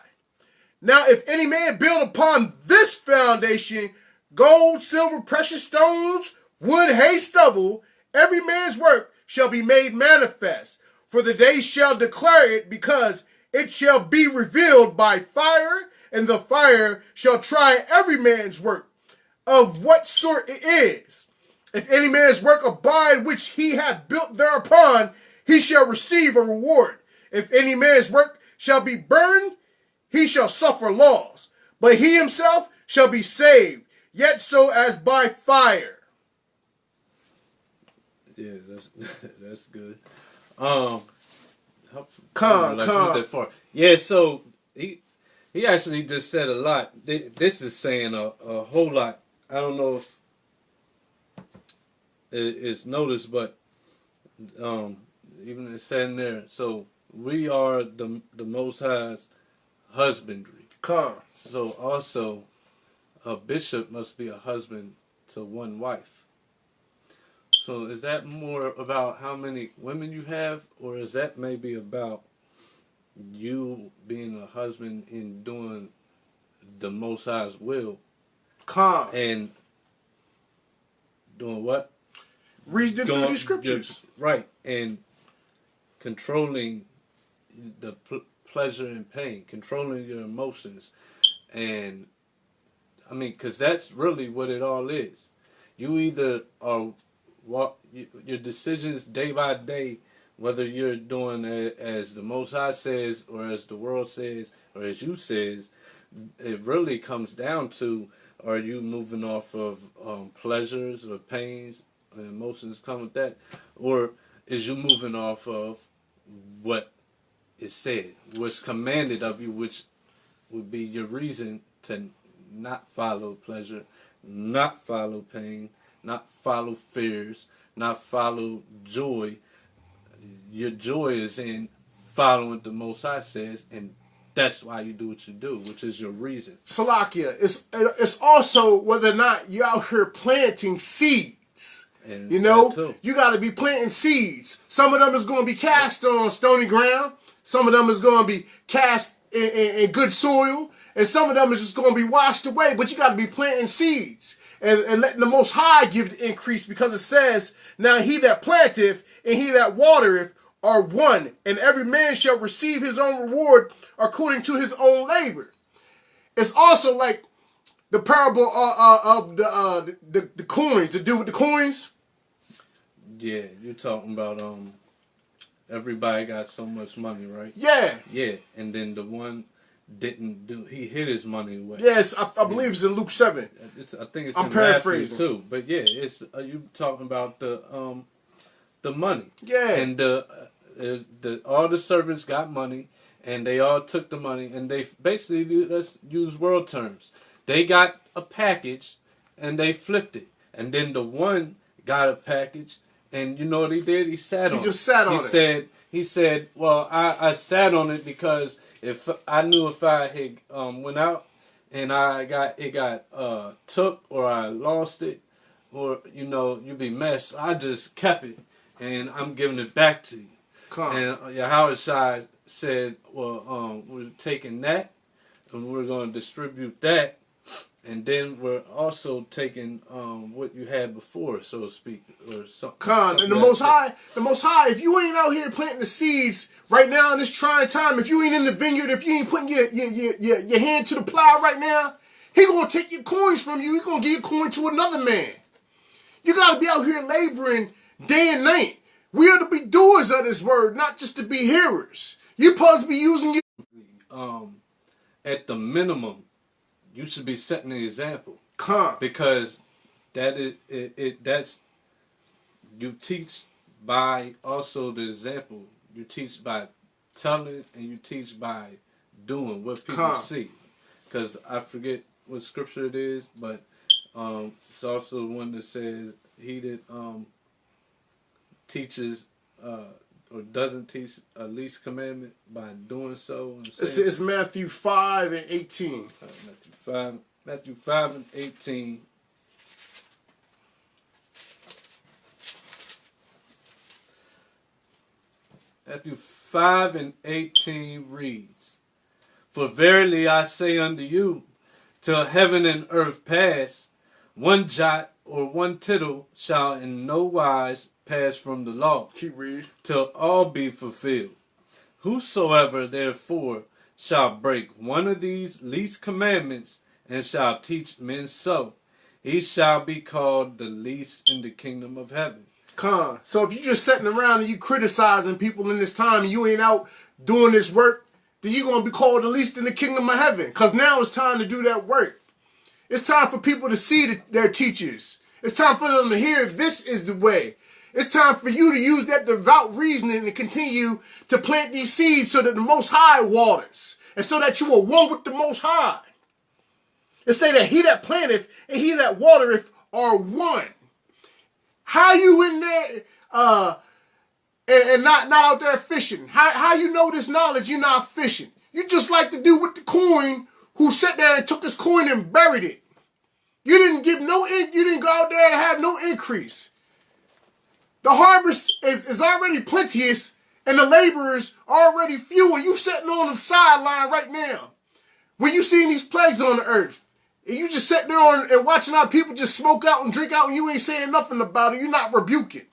Now if any man build upon this foundation gold, silver, precious stones, wood, hay, stubble, every man's work shall be made manifest. For the day shall declare it, because it shall be revealed by fire, and the fire shall try every man's work, of what sort it is. If any man's work abide which he hath built thereupon, he shall receive a reward. If any man's work shall be burned, he shall suffer loss. But he himself shall be saved, yet so as by fire. Yeah, that's good. Yeah, so he actually just said a lot. This is saying a whole lot. I don't know if it's noticed, but even it's saying there. So we are the Most High's husbandry. So also, a bishop must be a husband to one wife. So is that more about how many women you have, or is that maybe about you being a husband in doing the Most High's will? And doing what? Reasoning through these scriptures. Right. And controlling the pleasure and pain, controlling your emotions. And, I mean, because that's really what it all is. You either are, your decisions day by day, whether you're doing it as the Most High says, or as the world says, or as you says, it really comes down to, are you moving off of pleasures or pains, and emotions come with that, or is you moving off of what is said, what's commanded of you, which would be your reason to not follow pleasure, not follow pain, not follow fears, not follow joy. Your joy is in following what the Most High says, and that's why you do what you do, which is your reason. Salakia, it's also whether or not you're out here planting seeds. And you know, you got to be planting seeds. Some of them is going to be cast on stony ground. Some of them is going to be cast in good soil. And some of them is just going to be washed away. But you got to be planting seeds and letting the Most High give the increase, because it says, now he that planteth and he that watereth are one, and every man shall receive his own reward according to his own labor. It's also like the parable of the coins, to do with the coins. Yeah, you're talking about everybody got so much money, right? Yeah. Yeah, and then the one didn't do, he hid his money away. Yes, I believe it's in Luke 7. I think it's I'm in paraphrasing Matthew too. But yeah, it's you talking about the money. Yeah. And all the servants got money, and they all took the money, and they basically, let's use world terms, they got a package and they flipped it, and then the one got a package, and you know what he did? He sat on it. He just sat on it. He said, well, I sat on it because if I knew if I had went out and it got took, or I lost it, or you know, you'd be messed. I just kept it, and I'm giving it back to you. And Yahushua said, well, we're taking that, and we're going to distribute that, and then we're also taking what you had before, so to speak, or something. And the Most High, if you ain't out here planting the seeds right now in this trying time, if you ain't in the vineyard, if you ain't putting your hand to the plow right now, he gonna take your coins from you. He gonna give your coin to another man. You got to be out here laboring day and night. We are to be doers of this word, not just to be hearers. You're supposed to be using your... At the minimum, you should be setting an example. Because that's you teach by also the example. You teach by telling, and you teach by doing what people see. Because I forget what scripture it is, but it's also one that says he that teaches or doesn't teach a least commandment by doing so. It's Matthew 5 and 18. Matthew 5 and 18. Matthew 5 and 18 reads, "For verily I say unto you, till heaven and earth pass, one jot or one tittle shall in no wise pass from the law, keep reading, till all be fulfilled. Whosoever therefore shall break one of these least commandments and shall teach men so, he shall be called the least in the kingdom of heaven." So if you're just sitting around and you criticizing people in this time and you ain't out doing this work, then you're going to be called the least in the kingdom of heaven. Because now it's time to do that work. It's time for people to see their teachers. It's time for them to hear this is the way. It's time for you to use that devout reasoning and continue to plant these seeds so that the Most High waters. And so that you are one with the Most High. It say that he that planteth and he that watereth are one. How you in there and not out there fishing? How you know this knowledge you're not fishing? You just like the dude with the coin who sat there and took his coin and buried it. You didn't go out there to have no increase. The harvest is already plenteous and the laborers are already few, and you sitting on the sideline right now. When you seeing these plagues on the earth, and you just sitting there and watching our people just smoke out and drink out and you ain't saying nothing about it, you're not rebuking.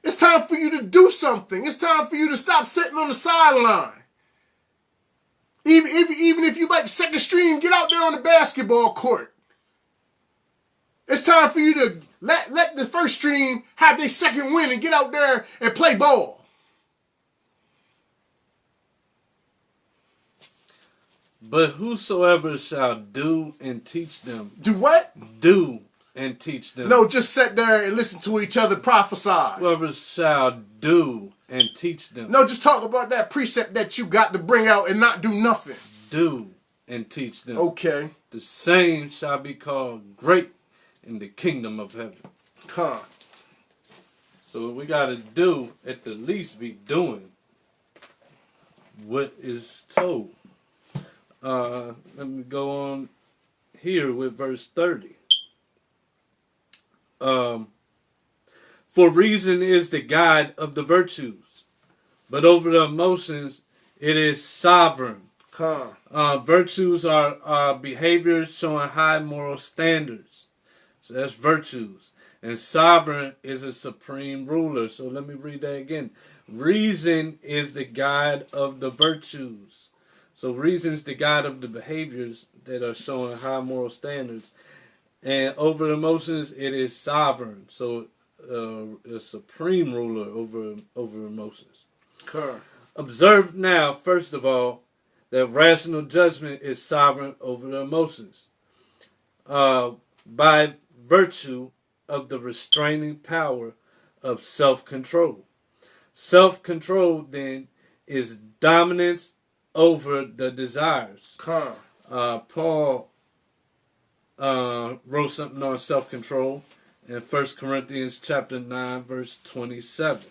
It's time for you to do something. It's time for you to stop sitting on the sideline. Even if you like second stream, get out there on the basketball court. It's time for you to let the first stream have their second win and get out there and play ball. But whosoever shall do and teach them. Do what? Do and teach them. No, just sit there and listen to each other prophesy. Whoever shall do and teach them. No, just talk about that precept that you got to bring out and not do nothing. Do and teach them. Okay. The same shall be called great in the kingdom of heaven. So what we got to do, at the least, be doing what is told. Let me go on here with verse 30. For reason is the guide of the virtues, but over the emotions it is sovereign. Virtues are behaviors showing high moral standards. So that's virtues. And sovereign is a supreme ruler. So let me read that again. Reason is the guide of the virtues. So reason is the guide of the behaviors that are showing high moral standards. And over emotions, it is sovereign. So a supreme ruler over emotions. Observe now, first of all, that rational judgment is sovereign over the emotions. By virtue of the restraining power of self-control. Self-control, then, is dominance over the desires. Paul wrote something on self-control in 1 Corinthians chapter 9, verse 27.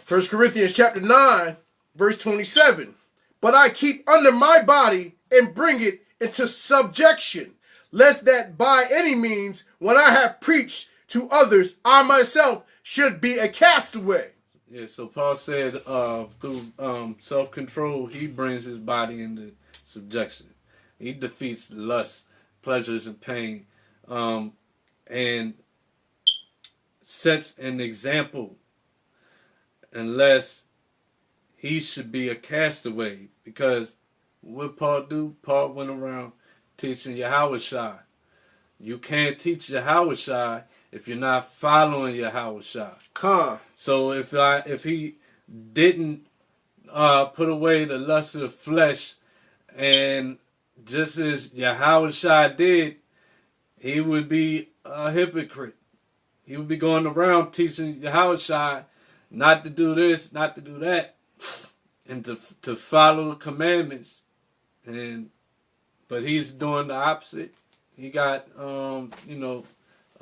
1 Corinthians chapter 9, verse 27. But I keep under my body and bring it into subjection, lest that by any means, when I have preached to others, I myself should be a castaway. Yeah, so Paul said through self-control, he brings his body into subjection. He defeats lust, pleasures, and pain, and sets an example, unless he should be a castaway. Because what Paul do? Paul went around teaching Yahushua. You can't teach Yahushua if you're not following Yahushua. So if he didn't put away the lust of the flesh, and just as Yahushua did, he would be a hypocrite. He would be going around teaching Yahushua not to do this, not to do that, and to follow the commandments. But he's doing the opposite. He got a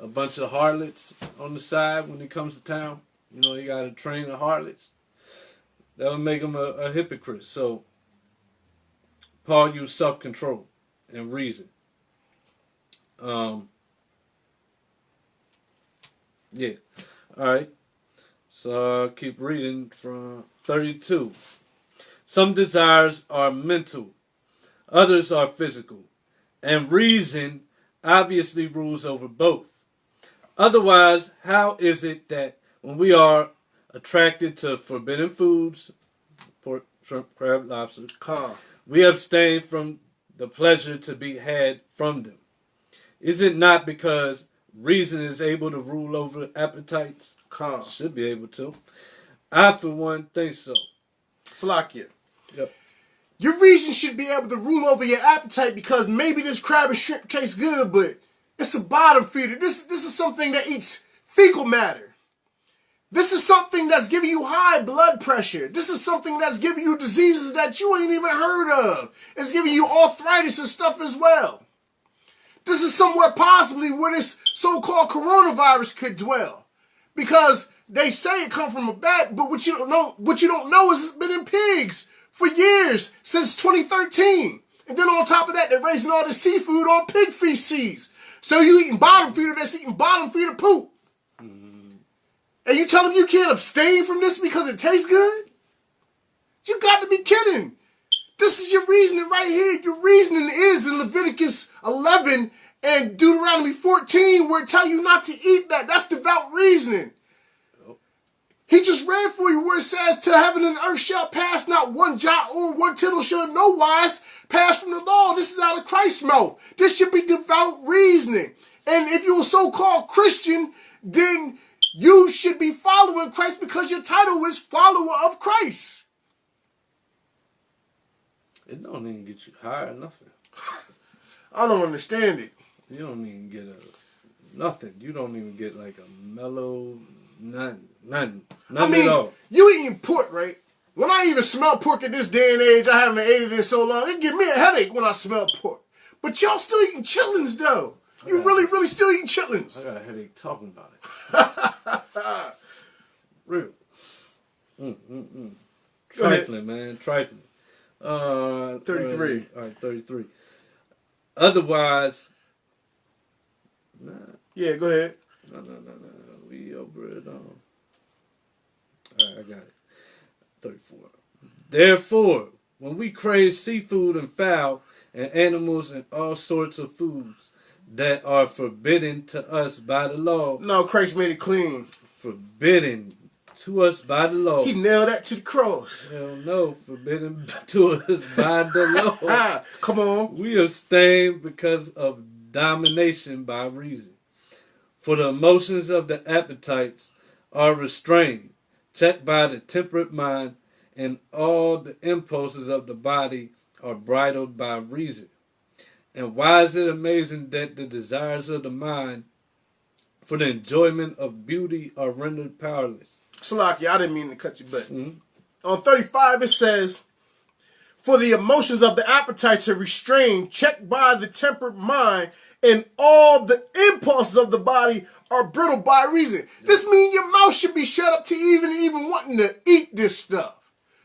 bunch of harlots on the side when he comes to town. He got a train of harlots. That would make him a hypocrite. So Paul used self-control and reason. Yeah. All right. So I'll keep reading from 32. Some desires are mental. Others are physical. And reason obviously rules over both. Otherwise, how is it that when we are attracted to forbidden foods, pork, shrimp, crab, lobster, we abstain from the pleasure to be had from them? Is it not because reason is able to rule over appetites? Should be able to. I, for one, think so. Salakia. Yep. Your reason should be able to rule over your appetite because maybe this crab and shrimp tastes good, but it's a bottom feeder. This is something that eats fecal matter. This is something that's giving you high blood pressure. This is something that's giving you diseases that you ain't even heard of. It's giving you arthritis and stuff as well. This is somewhere possibly where this so-called coronavirus could dwell. Because they say it come from a bat, but what you don't know is it's been in pigs for years, since 2013. And then on top of that, they're raising all this seafood on pig feces. So you eating bottom feeder that's eating bottom feeder poop. And you tell them you can't abstain from this because it tastes good? You got to be kidding. This is your reasoning right here. Your reasoning is in Leviticus 11 and Deuteronomy 14 where it tell you not to eat that. That's devout reasoning. He just read for you where it says, to heaven and earth shall pass, not one jot or one tittle shall no wise pass from the law. This is out of Christ's mouth. This should be devout reasoning. And if you're a so-called Christian, then you should be following Christ because your title is follower of Christ. It don't even get you high or nothing. I don't understand it. You don't even get nothing. You don't even get like a mellow, nothing I mean, at all. You eating pork, right? When I even smell pork at this day and age, I haven't ate it in so long, it give me a headache when I smell pork. But y'all still eating chitlins, though. You really still eating chitlins. I got a headache talking about it. Real. Trifling, man. Trifling. 33. All right, 33. Otherwise, nah. Yeah, go ahead. No. We over it on. All right, I got it. 34. Therefore, when we crave seafood and fowl and animals and all sorts of foods that are forbidden to us by the law. No, Christ made it clean. Forbidden to us by the law. He nailed that to the cross. Hell no, forbidden to us by the law. Come on. We abstain because of domination by reason. For the emotions of the appetites are restrained, checked by the temperate mind, and all the impulses of the body are bridled by reason. And why is it amazing that the desires of the mind for the enjoyment of beauty are rendered powerless? Salaki, I didn't mean to cut you, but on 35 it says, for the emotions of the appetites are restrained, checked by the tempered mind, and all the impulses of the body are brittle by reason. This means your mouth should be shut up to even wanting to eat this stuff.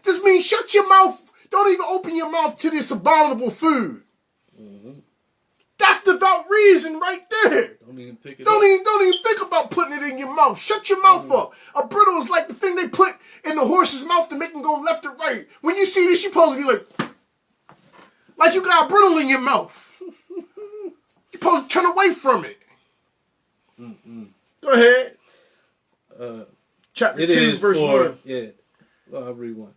This means shut your mouth. Don't even open your mouth to this abominable food. That's devout reason right there. Don't even pick it Don't up. even think about putting it in your mouth. Shut your mouth up. A brittle is like the thing they put in the horse's mouth to make him go left or right. When you see this, you're supposed to be like you got a brittle in your mouth. You're supposed to turn away from it. Go ahead. Chapter 2, verse 1. Yeah. Well, I'll read 1.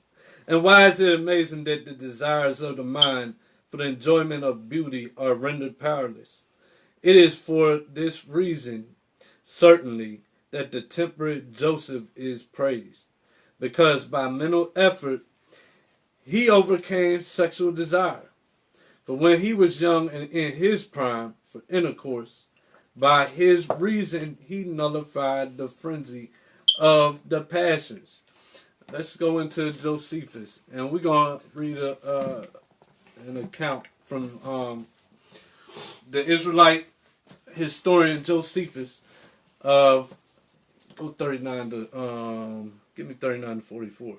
And why is it amazing that the desires of the mind for the enjoyment of beauty are rendered powerless. It is for this reason, certainly, that the temperate Joseph is praised, because by mental effort he overcame sexual desire. For when he was young and in his prime for intercourse, by his reason he nullified the frenzy of the passions. Let's go into Josephus, and we're going to read an account from the Israelite historian Josephus of, go 39 to, give me 39 to 44.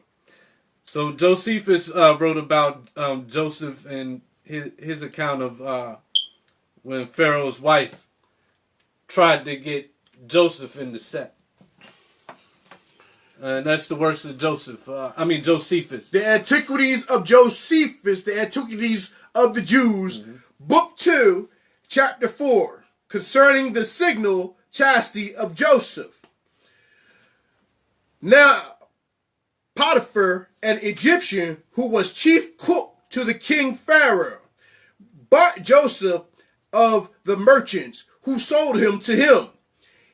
So Josephus wrote about Joseph and his account of when Pharaoh's wife tried to get Joseph in the set. And that's the works of Josephus. The Antiquities of Josephus, the Antiquities of the Jews, Book 2, Chapter 4, concerning the signal chastity of Joseph. Now, Potiphar, an Egyptian who was chief cook to the king Pharaoh, bought Joseph of the merchants who sold him to him.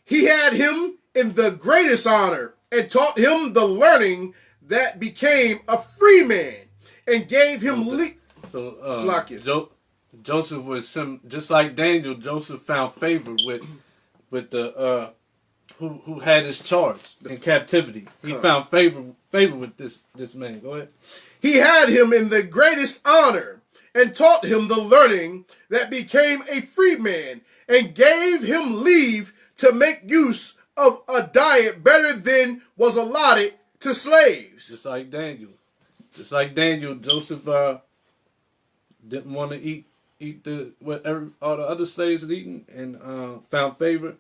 He had him in the greatest honor and taught him the learning that became a free man and gave him Joseph was just like Daniel. Joseph found favor with the who had his charge in captivity. He found favor with this man. Go ahead. He had him in the greatest honor and taught him the learning that became a free man and gave him leave to make use of a diet better than was allotted to slaves. Just like Daniel, Joseph didn't want to eat what all the other slaves had eaten, and found favor,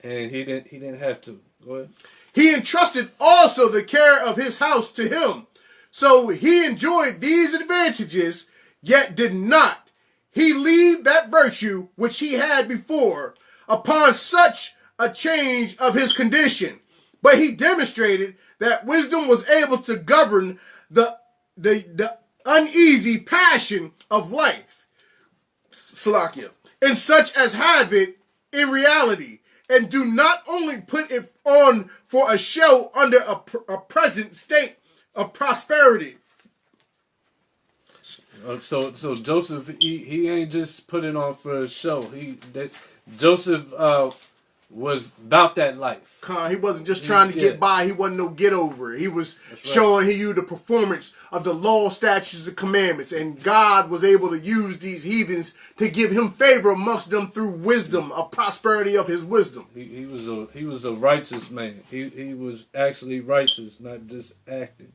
and he didn't have to. Go ahead. He entrusted also the care of his house to him, so he enjoyed these advantages, yet did not he leave that virtue which he had before upon such a change of his condition, but he demonstrated that wisdom was able to govern the uneasy passion of life, Salakia, and such as have it in reality, and do not only put it on for a show under a present state of prosperity. So Joseph, he ain't just putting on for a show. Joseph was about that life. He wasn't just trying to get by. He wasn't no get over. He was showing you the performance of the law, statutes, and commandments. And God was able to use these heathens to give him favor amongst them through wisdom, a prosperity of his wisdom. He was a righteous man. He was actually righteous, not just acting.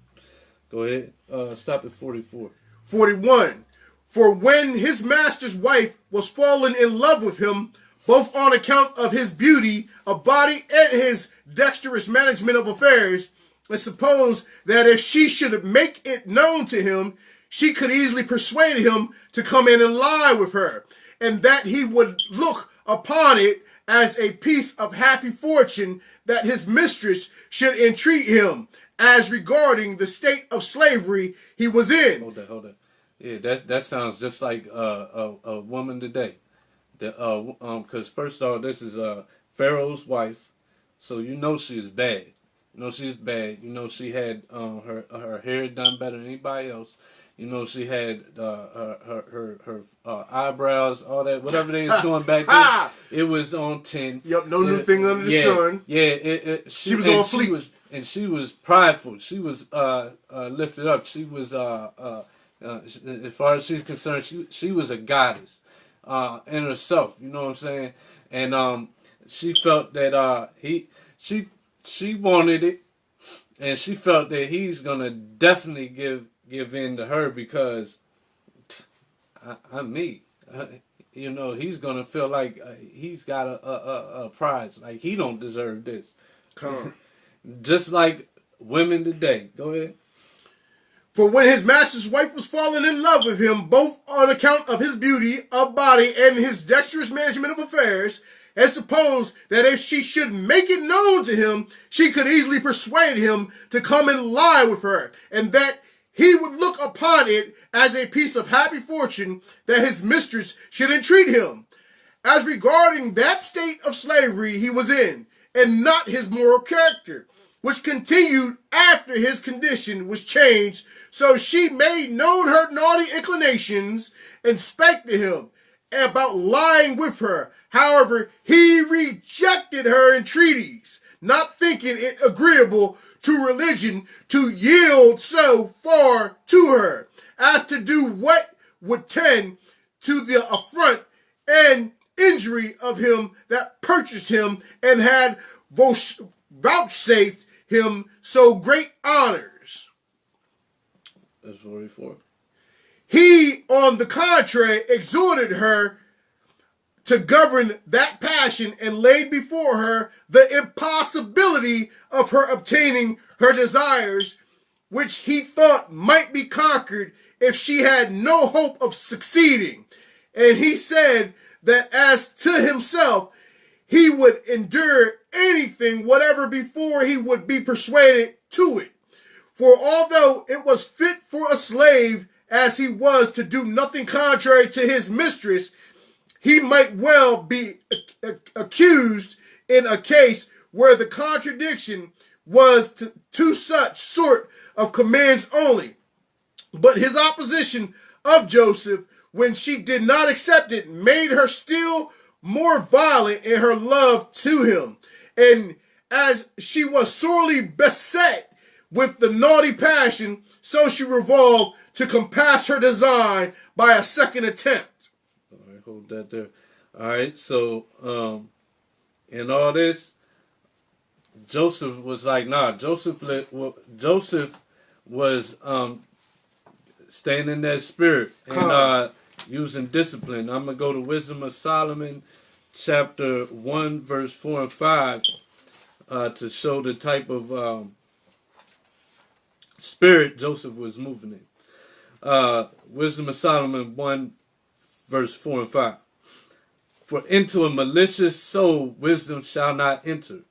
Go ahead. Stop at 44. 41. For when his master's wife was fallen in love with him, both on account of his beauty of body and his dexterous management of affairs, and suppose that if she should make it known to him, she could easily persuade him to come in and lie with her, and that he would look upon it as a piece of happy fortune that his mistress should entreat him, as regarding the state of slavery he was in. Hold that. Yeah, that sounds just like a woman today. Because first of all, this is Pharaoh's wife, so you know she is bad. You know she's bad. You know she had her hair done better than anybody else. You know she had her eyebrows, all that, whatever they was doing back then. It was on 10. Yep, no new thing under the sun. Yeah, she was on fleek. She was prideful. She was lifted up. She was as far as she's concerned, she was a goddess. In herself, you know what I'm saying, and she felt that she wanted it, and she felt that he's gonna definitely give in to her because I'm me, you know, he's gonna feel like he's got a prize, like he don't deserve this. Just like women today. Go ahead. For when his master's wife was fallen in love with him, both on account of his beauty of body and his dexterous management of affairs, and suppose that if she should make it known to him, she could easily persuade him to come and lie with her, and that he would look upon it as a piece of happy fortune that his mistress should entreat him, as regarding that state of slavery he was in, and not his moral character, which continued after his condition was changed. So she made known her naughty inclinations and spake to him about lying with her. However, he rejected her entreaties, not thinking it agreeable to religion to yield so far to her as to do what would tend to the affront and injury of him that purchased him and had vouchsafed him so great honors. That's 44. He, on the contrary, exhorted her to govern that passion and laid before her the impossibility of her obtaining her desires, which he thought might be conquered if she had no hope of succeeding. And he said that as to himself, he would endure anything, whatever, before he would be persuaded to it. For although it was fit for a slave as he was to do nothing contrary to his mistress, he might well be accused in a case where the contradiction was to such sort of commands only. But his opposition of Joseph, when she did not accept it, made her still more violent in her love to him. And as she was sorely beset with the naughty passion, so she resolved to compass her design by a second attempt. All right, hold that there. All right, so in all this, Joseph was like, nah. Joseph was staying in that spirit and using discipline. I'm gonna go to Wisdom of Solomon, chapter 1, verse 4 and 5, to show the type of spirit Joseph was moving in. Wisdom of Solomon 1, verse 4 and 5. For into a malicious soul wisdom shall not enter,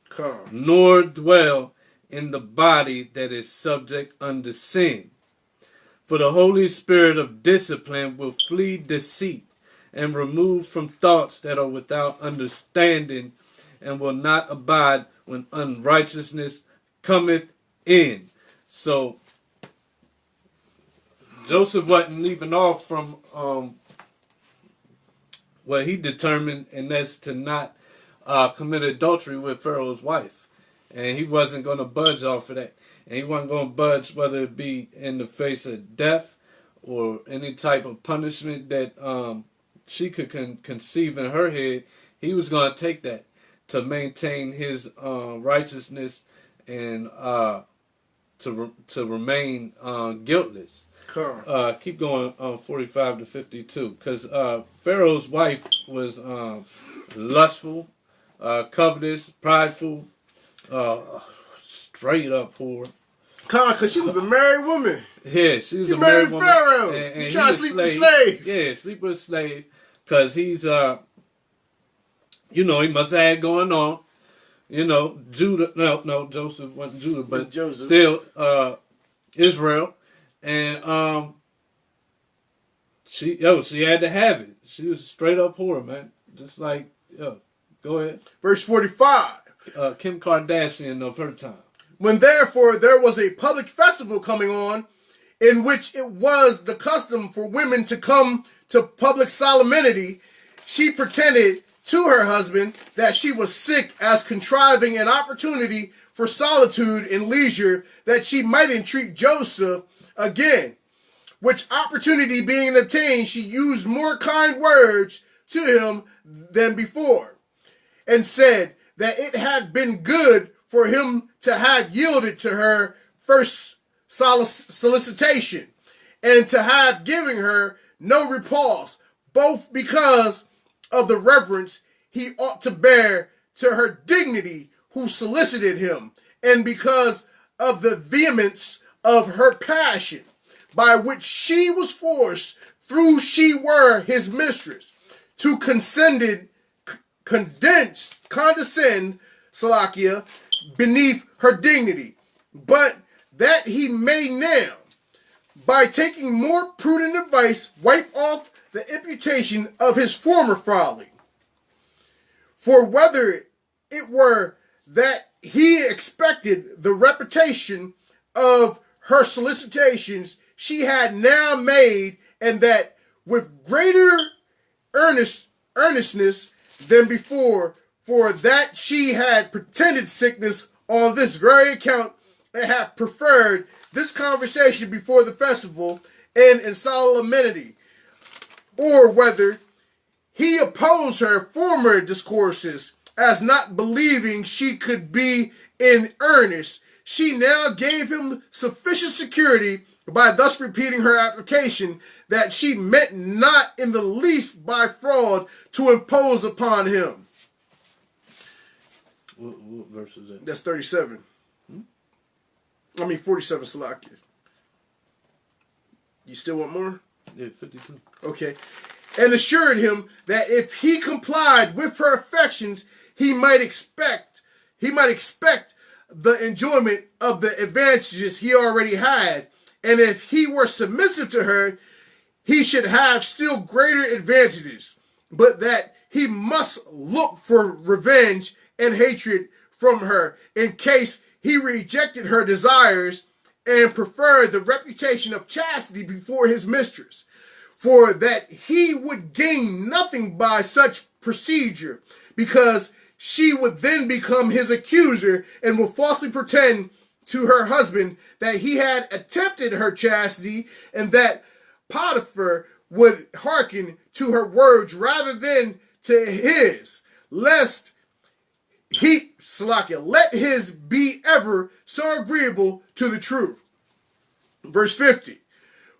nor dwell in the body that is subject unto sin. For the Holy Spirit of discipline will flee deceit, and remove from thoughts that are without understanding, and will not abide when unrighteousness cometh in. So Joseph wasn't leaving off from what he determined, and that's to not commit adultery with Pharaoh's wife. And he wasn't going to budge off of that. And he wasn't going to budge, whether it be in the face of death or any type of punishment that she could conceive in her head. He was going to take that to maintain his righteousness and to remain guiltless. Keep going on 45 to 52, because Pharaoh's wife was lustful, covetous, prideful, straight up whore. Because she was a married woman. Yeah, she was a married woman. Pharaoh. And he trying to sleep with a slave. Yeah, sleep with a slave, because he's he must have had going on. Judah. No, Joseph wasn't Judah, but Joseph. Still Israel. And she had to have it. She was a straight up whore, man. Just like, go ahead. Verse 45. Kim Kardashian of her time. When therefore there was a public festival coming on, in which it was the custom for women to come to public solemnity, she pretended to her husband that she was sick, as contriving an opportunity for solitude and leisure, that she might entreat Joseph again. Which opportunity being obtained, she used more kind words to him than before, and said that it had been good for him to have yielded to her first solicitation, and to have given her no repulse, both because of the reverence he ought to bear to her dignity who solicited him, and because of the vehemence of her passion, by which she was forced, through she were his mistress, to condescend, Salakia, beneath her dignity. But that he may now, by taking more prudent advice, wipe off the imputation of his former folly. For whether it were that he expected the repetition of her solicitations she had now made, and that with greater earnestness than before, for that she had pretended sickness on this very account, and had preferred this conversation before the festival and in solemnity, or whether he opposed her former discourses as not believing she could be in earnest, she now gave him sufficient security by thus repeating her application that she meant not in the least by fraud to impose upon him. What verse is that? That's 37. 47, Salakia. You still want more? Yeah, 52. Okay. And assured him that if he complied with her affections, he might expect the enjoyment of the advantages he already had, and if he were submissive to her, he should have still greater advantages, but that he must look for revenge and hatred from her in case he rejected her desires and preferred the reputation of chastity before his mistress, for that he would gain nothing by such procedure, because she would then become his accuser and will falsely pretend to her husband that he had attempted her chastity, and that Potiphar would hearken to her words rather than to his, lest let his be ever so agreeable to the truth. Verse 50.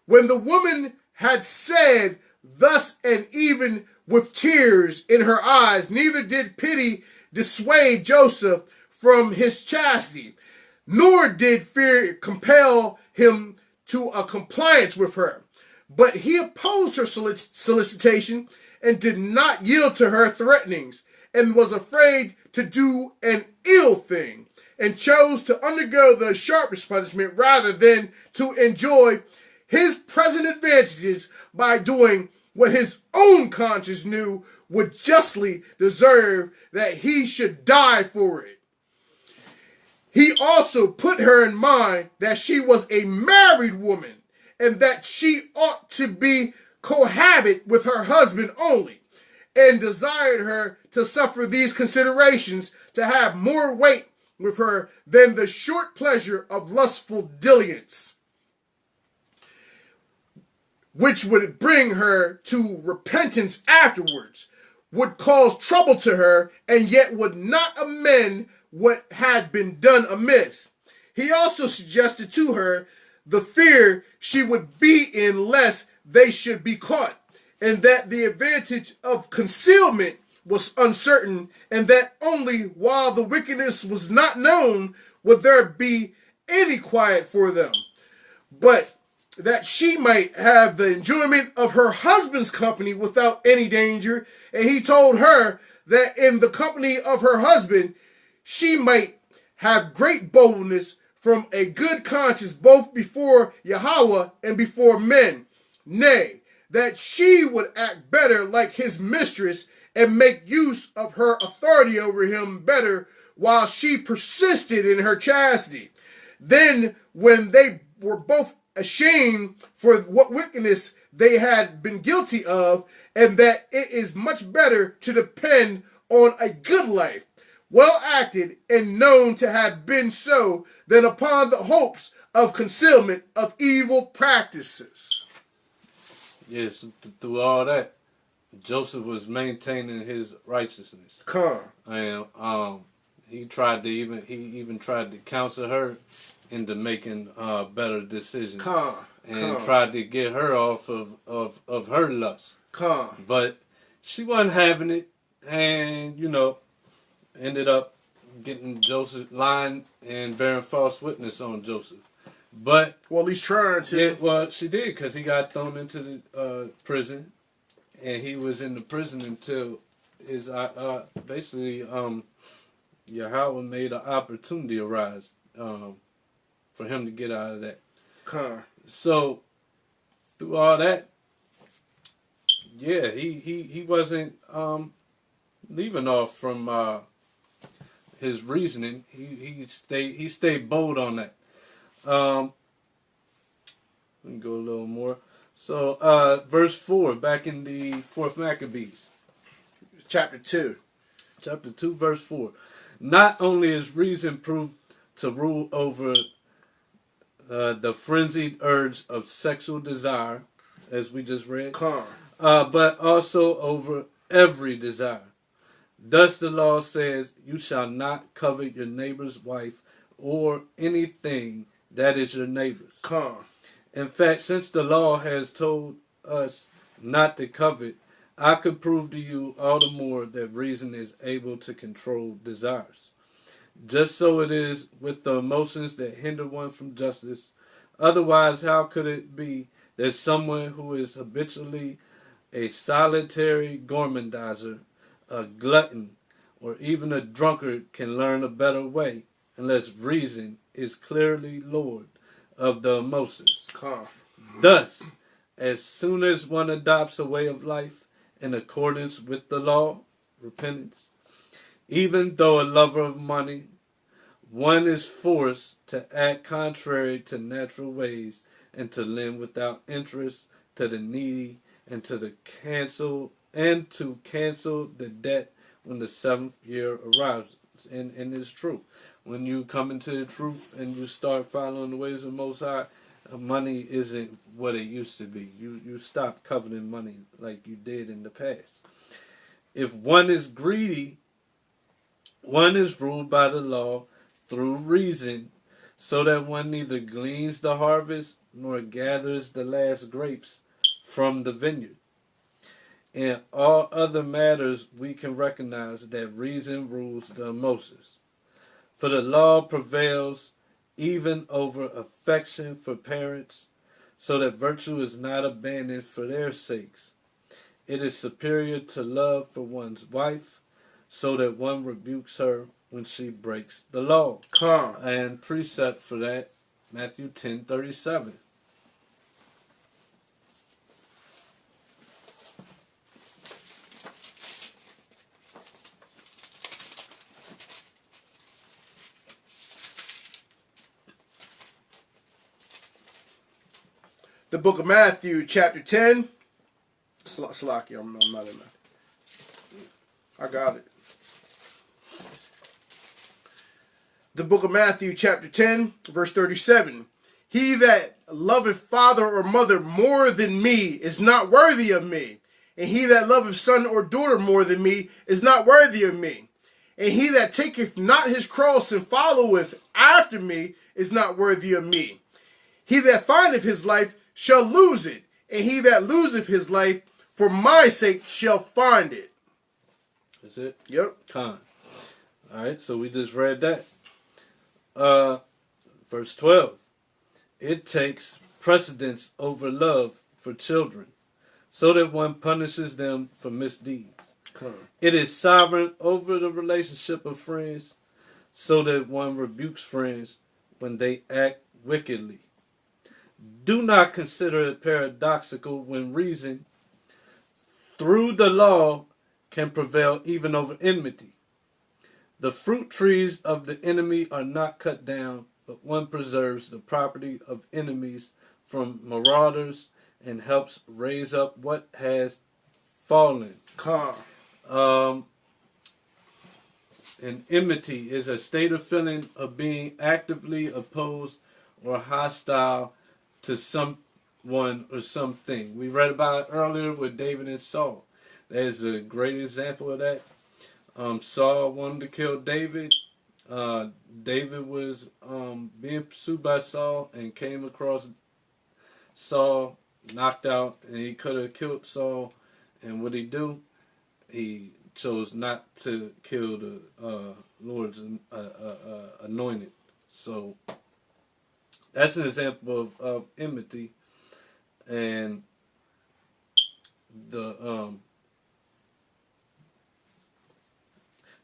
When the woman had said thus, and even with tears in her eyes, neither did pity dissuade Joseph from his chastity, nor did fear compel him to a compliance with her. But he opposed her solicitation and did not yield to her threatenings, and was afraid to do an ill thing, and chose to undergo the sharpest punishment rather than to enjoy his present advantages by doing what his own conscience knew would justly deserve that he should die for it. He also put her in mind that she was a married woman, and that she ought to be cohabit with her husband only, and desired her to suffer these considerations to have more weight with her than the short pleasure of lustful diligence, which would bring her to repentance afterwards, would cause trouble to her, and yet would not amend what had been done amiss. He also suggested to her the fear she would be in lest they should be caught, and that the advantage of concealment was uncertain, and that only while the wickedness was not known would there be any quiet for them, but that she might have the enjoyment of her husband's company without any danger. And he told her that in the company of her husband she might have great boldness from a good conscience both before Yahweh and before men. Nay, that she would act better like his mistress and make use of her authority over him better while she persisted in her chastity. Then when they were both ashamed for what wickedness they had been guilty of, and that it is much better to depend on a good life, well acted and known to have been so, than upon the hopes of concealment of evil practices. Yes, through all that, Joseph was maintaining his righteousness. And he even tried to counsel her into making better decisions. And tried to get her off of her lust. But she wasn't having it, and ended up getting Joseph lying and bearing false witness on Joseph. But well, he's trying to. Yeah, well, she did, because he got thrown into the prison, and he was in the prison until his basically Yahweh made an opportunity arise for him to get out of that. So through all that, yeah, he wasn't leaving off from his reasoning. He stayed bold on that. Let me go a little more. So verse 4, back in the 4th Maccabees. Chapter 2. Chapter 2, verse 4. Not only is reason proved to rule over the frenzied urge of sexual desire, as we just read, but also over every desire. Thus the law says, you shall not covet your neighbor's wife or anything that is your neighbor's. In fact, since the law has told us not to covet, I could prove to you all the more that reason is able to control desires. Just so it is with the emotions that hinder one from justice. Otherwise, how could it be that someone who is habitually a solitary gourmandizer, a glutton, or even a drunkard can learn a better way unless reason is clearly Lord of the emotions? Thus, as soon as one adopts a way of life in accordance with the law, repentance, even though a lover of money, one is forced to act contrary to natural ways and to lend without interest to the needy and to cancel the debt when the 7th year arrives. And it's true. When you come into the truth and you start following the ways of the Most High, money isn't what it used to be. You stop coveting money like you did in the past. If one is greedy, one is ruled by the law through reason, so that one neither gleans the harvest nor gathers the last grapes from the vineyard. In all other matters, we can recognize that reason rules the emotions. For the law prevails even over affection for parents, so that virtue is not abandoned for their sakes. It is superior to love for one's wife, so that one rebukes her when she breaks the law. And precept for that, Matthew 10:37. The book of Matthew, chapter 10. Slaki, I'm not in that. I got it. The book of Matthew, chapter 10, verse 37. He that loveth father or mother more than me is not worthy of me. And he that loveth son or daughter more than me is not worthy of me. And he that taketh not his cross and followeth after me is not worthy of me. He that findeth his life shall lose it, and he that loseth his life for my sake shall find it. That's it? Yep. Alright, so we just read that. Verse 12. It takes precedence over love for children, so that one punishes them for misdeeds. It is sovereign over the relationship of friends, so that one rebukes friends when they act wickedly. Do not consider it paradoxical when reason, through the law, can prevail even over enmity. The fruit trees of the enemy are not cut down, but one preserves the property of enemies from marauders and helps raise up what has fallen. And enmity is a state of feeling of being actively opposed or hostile to someone or something. We read about it earlier with David and Saul. There's a great example of that. Saul wanted to kill David. David was being pursued by Saul and came across Saul, knocked out, and he could have killed Saul. And what he do? He chose not to kill the Lord's anointed. So that's an example of enmity, and the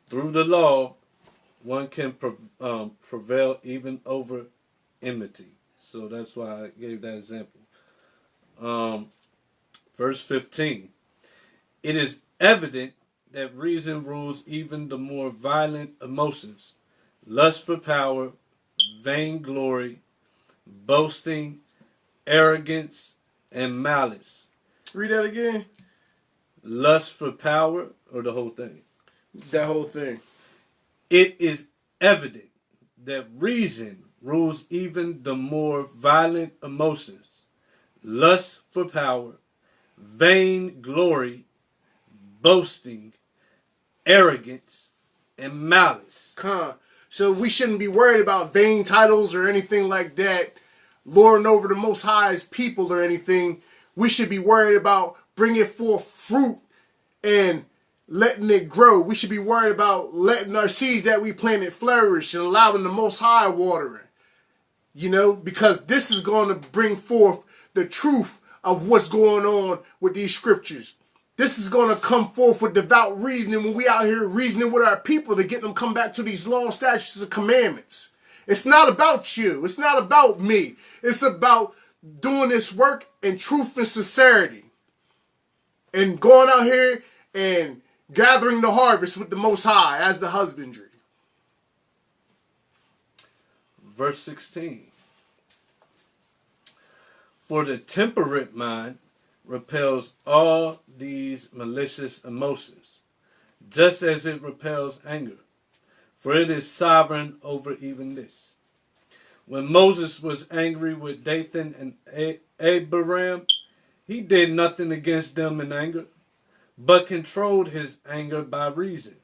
through the law, one can prevail even over enmity. So that's why I gave that example. Verse 15. It is evident that reason rules even the more violent emotions, lust for power, vainglory, boasting, arrogance, and malice. Read that again. Lust for power, or the whole thing? That whole thing. It is evident that reason rules even the more violent emotions, lust for power, vainglory, boasting, arrogance, and malice. So we shouldn't be worried about vain titles or anything like that, lording over the Most High's people or anything. We should be worried about bringing forth fruit and letting it grow. We should be worried about letting our seeds that we planted flourish and allowing the Most High watering. You know, because this is going to bring forth the truth of what's going on with these scriptures. This is going to come forth with devout reasoning when we out here reasoning with our people to get them come back to these law, statutes, and commandments. It's not about you. It's not about me. It's about doing this work in truth and sincerity. And going out here and gathering the harvest with the Most High as the husbandry. Verse 16. For the temperate mind repels all these malicious emotions, just as it repels anger, for it is sovereign over even this. When Moses was angry with Dathan and Abiram, he did nothing against them in anger, but controlled his anger by reason.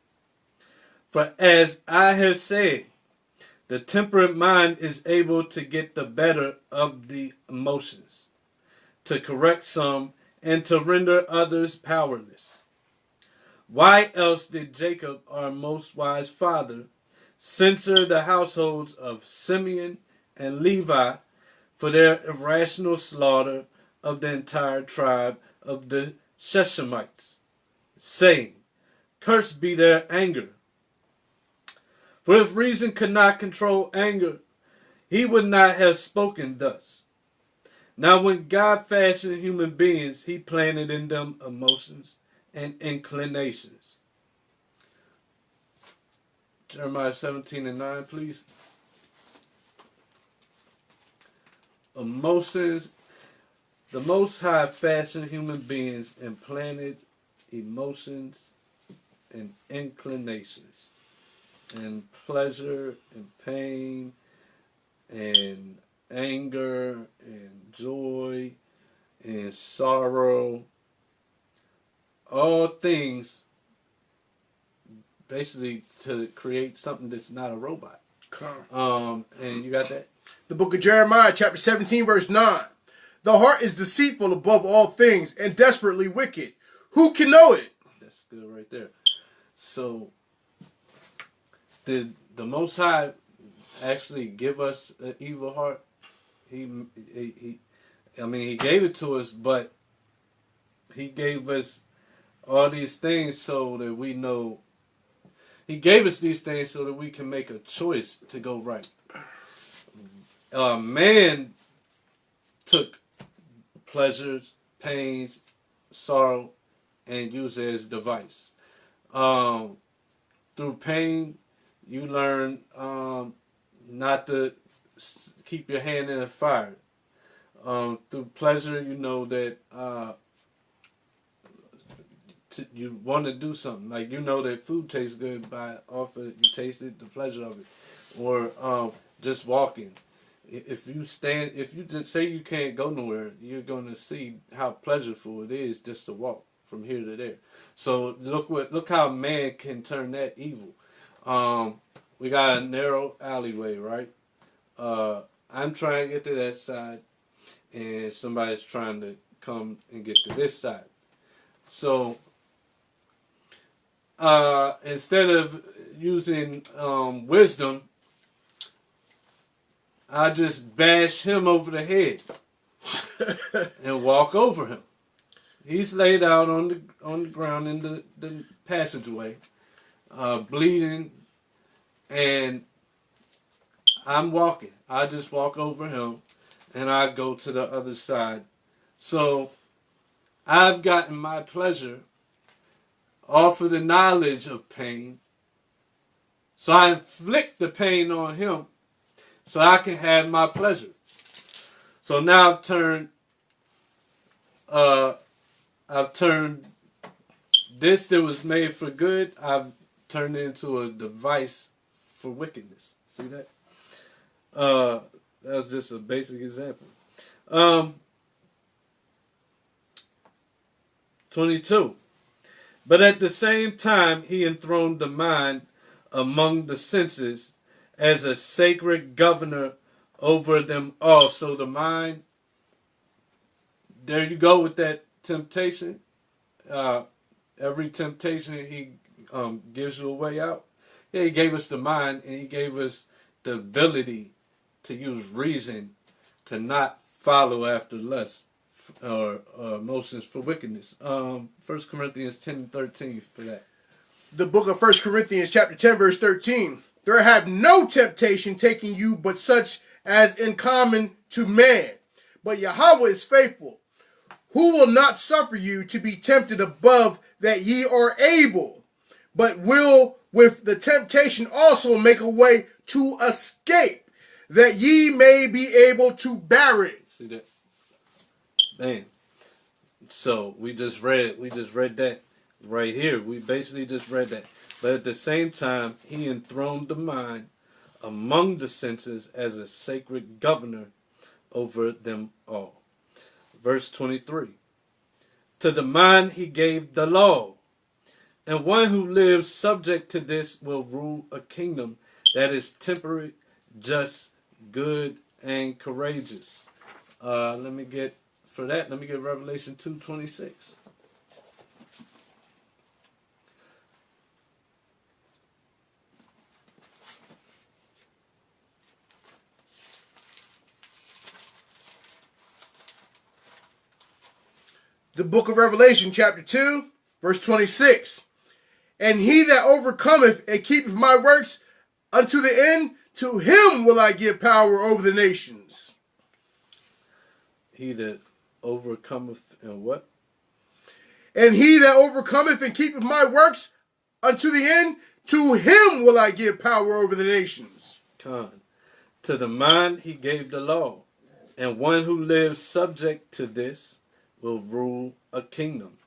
For as I have said, the temperate mind is able to get the better of the emotions, to correct some and to render others powerless. Why else did Jacob, our most wise father, censure the households of Simeon and Levi for their irrational slaughter of the entire tribe of the Shechemites, saying, Cursed be their anger. For if reason could not control anger, he would not have spoken thus. Now when God fashioned human beings, he planted in them emotions and inclinations. Jeremiah 17:9, please. Emotions. The Most High fashioned human beings and planted emotions and inclinations, and pleasure and pain and anger and joy and sorrow. All things basically to create something that's not a robot. And you got that? The book of Jeremiah, chapter 17, verse 9. The heart is deceitful above all things and desperately wicked. Who can know it? That's good right there. So, did the Most High actually give us an evil heart? He gave it to us, but he gave us all these things so that we know. He gave us these things so that we can make a choice to go right. Man took pleasures, pains, sorrow, and used it as a device. Through pain, you learn not to keep your hand in the fire. Through pleasure, you know that you want to do something. Like, you know that food tastes good by off of you tasted the pleasure of it. Or just walking. If you just say you can't go nowhere, you're going to see how pleasurable it is just to walk from here to there. So look how man can turn that evil. We got a narrow alleyway, right? I'm trying to get to that side, and somebody's trying to come and get to this side. So instead of using wisdom, I just bash him over the head and walk over him. He's laid out on the ground in the passageway, bleeding, and I'm walking. I just walk over him, and I go to the other side So I've gotten my pleasure off of the knowledge of pain. So I inflict the pain on him so I can have my pleasure. So now I've turned this that was made for good, I've turned it into a device for wickedness. See that? That was just a basic example. 22. But at the same time, he enthroned the mind among the senses as a sacred governor over them all. So the mind, there you go with that temptation. Every temptation, he gives you a way out. Yeah, he gave us the mind, and he gave us the ability to use reason to not follow after lust or motions for wickedness. 1 Corinthians 10:13 for that. The book of 1 Corinthians chapter 10 verse 13. There have no temptation taking you but such as in common to man. But Yahweh is faithful, who will not suffer you to be tempted above that ye are able, but will with the temptation also make a way to escape, that ye may be able to bear it. See that? Man. So we just read that right here. We basically just read that. But at the same time, he enthroned the mind among the senses as a sacred governor over them all. Verse 23. To the mind he gave the law, and one who lives subject to this will rule a kingdom that is temperate, just, good, and courageous. Let me get Revelation 2:26. The book of Revelation chapter 2 verse 26. And he that overcometh and keepeth my works unto the end, to him will I give power over the nations. He that overcometh and what? And he that overcometh and keepeth my works unto the end, to him will I give power over the nations. To the mind he gave the law, and one who lives subject to this will rule a kingdom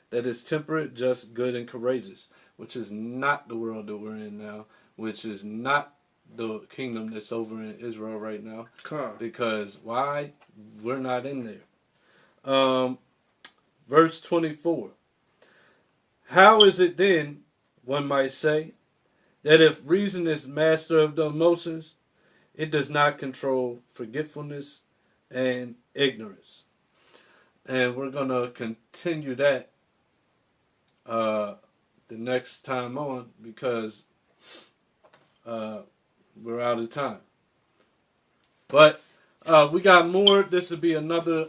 that is temperate, just, good, and courageous, which is not the world that we're in now, which is not the kingdom that's over in Israel right now. Because why? We're not in there. Verse 24. How is it then, one might say, that if reason is master of the emotions, it does not control forgetfulness and ignorance? And we're going to continue that the next time on, because we're out of time. But we got more. This will be another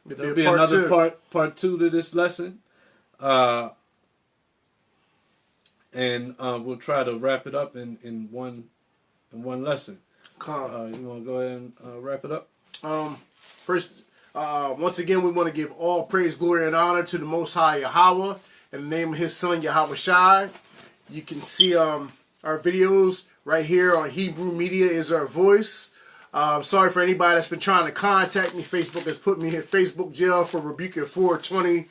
there'll be another part two to this lesson. And we'll try to wrap it up in one lesson. You want to go ahead and wrap it up? First, once again, we want to give all praise, glory, and honor to the Most High Yahweh in the name of His Son Yahweh Shai. You can see our videos right here on Hebrew Media is our voice. Sorry for anybody that's been trying to contact me. Facebook has put me in Facebook jail for rebuking 420,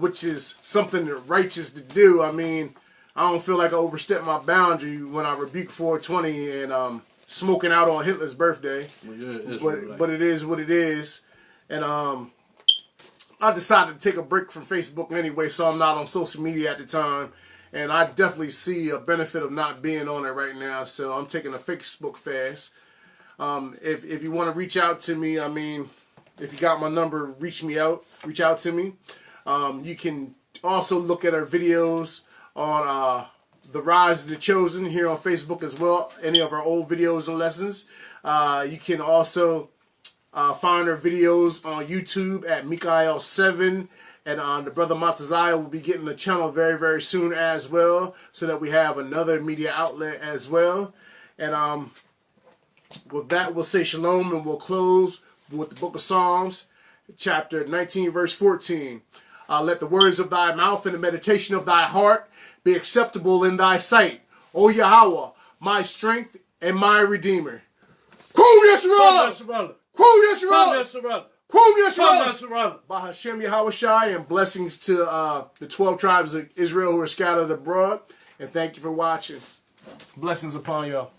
which is something that righteous to do. I mean, I don't feel like I overstepped my boundary when I rebuke 420 and smoking out on Hitler's birthday. But it is what it is. And I decided to take a break from Facebook anyway, so I'm not on social media at the time. And I definitely see a benefit of not being on it right now, so I'm taking a Facebook fast. If you want to reach out to me, I mean, if you got my number, reach out to me. You can also look at our videos on The Rise of the Chosen here on Facebook as well. Any of our old videos and lessons. You can also find our videos on YouTube at Mikael7. And the brother Mataziah will be getting the channel very, very soon as well, so that we have another media outlet as well. And with that, we'll say shalom, and we'll close with the book of Psalms. chapter 19, verse 14. Let the words of thy mouth and the meditation of thy heart be acceptable in thy sight, O Yahweh, my strength and my redeemer. Quote Yeshua! Quote Yeshua! Quote Yeshua! By Hashem Yahweh Shai, and blessings to the 12 tribes of Israel who are scattered abroad. And thank you for watching. Blessings upon y'all.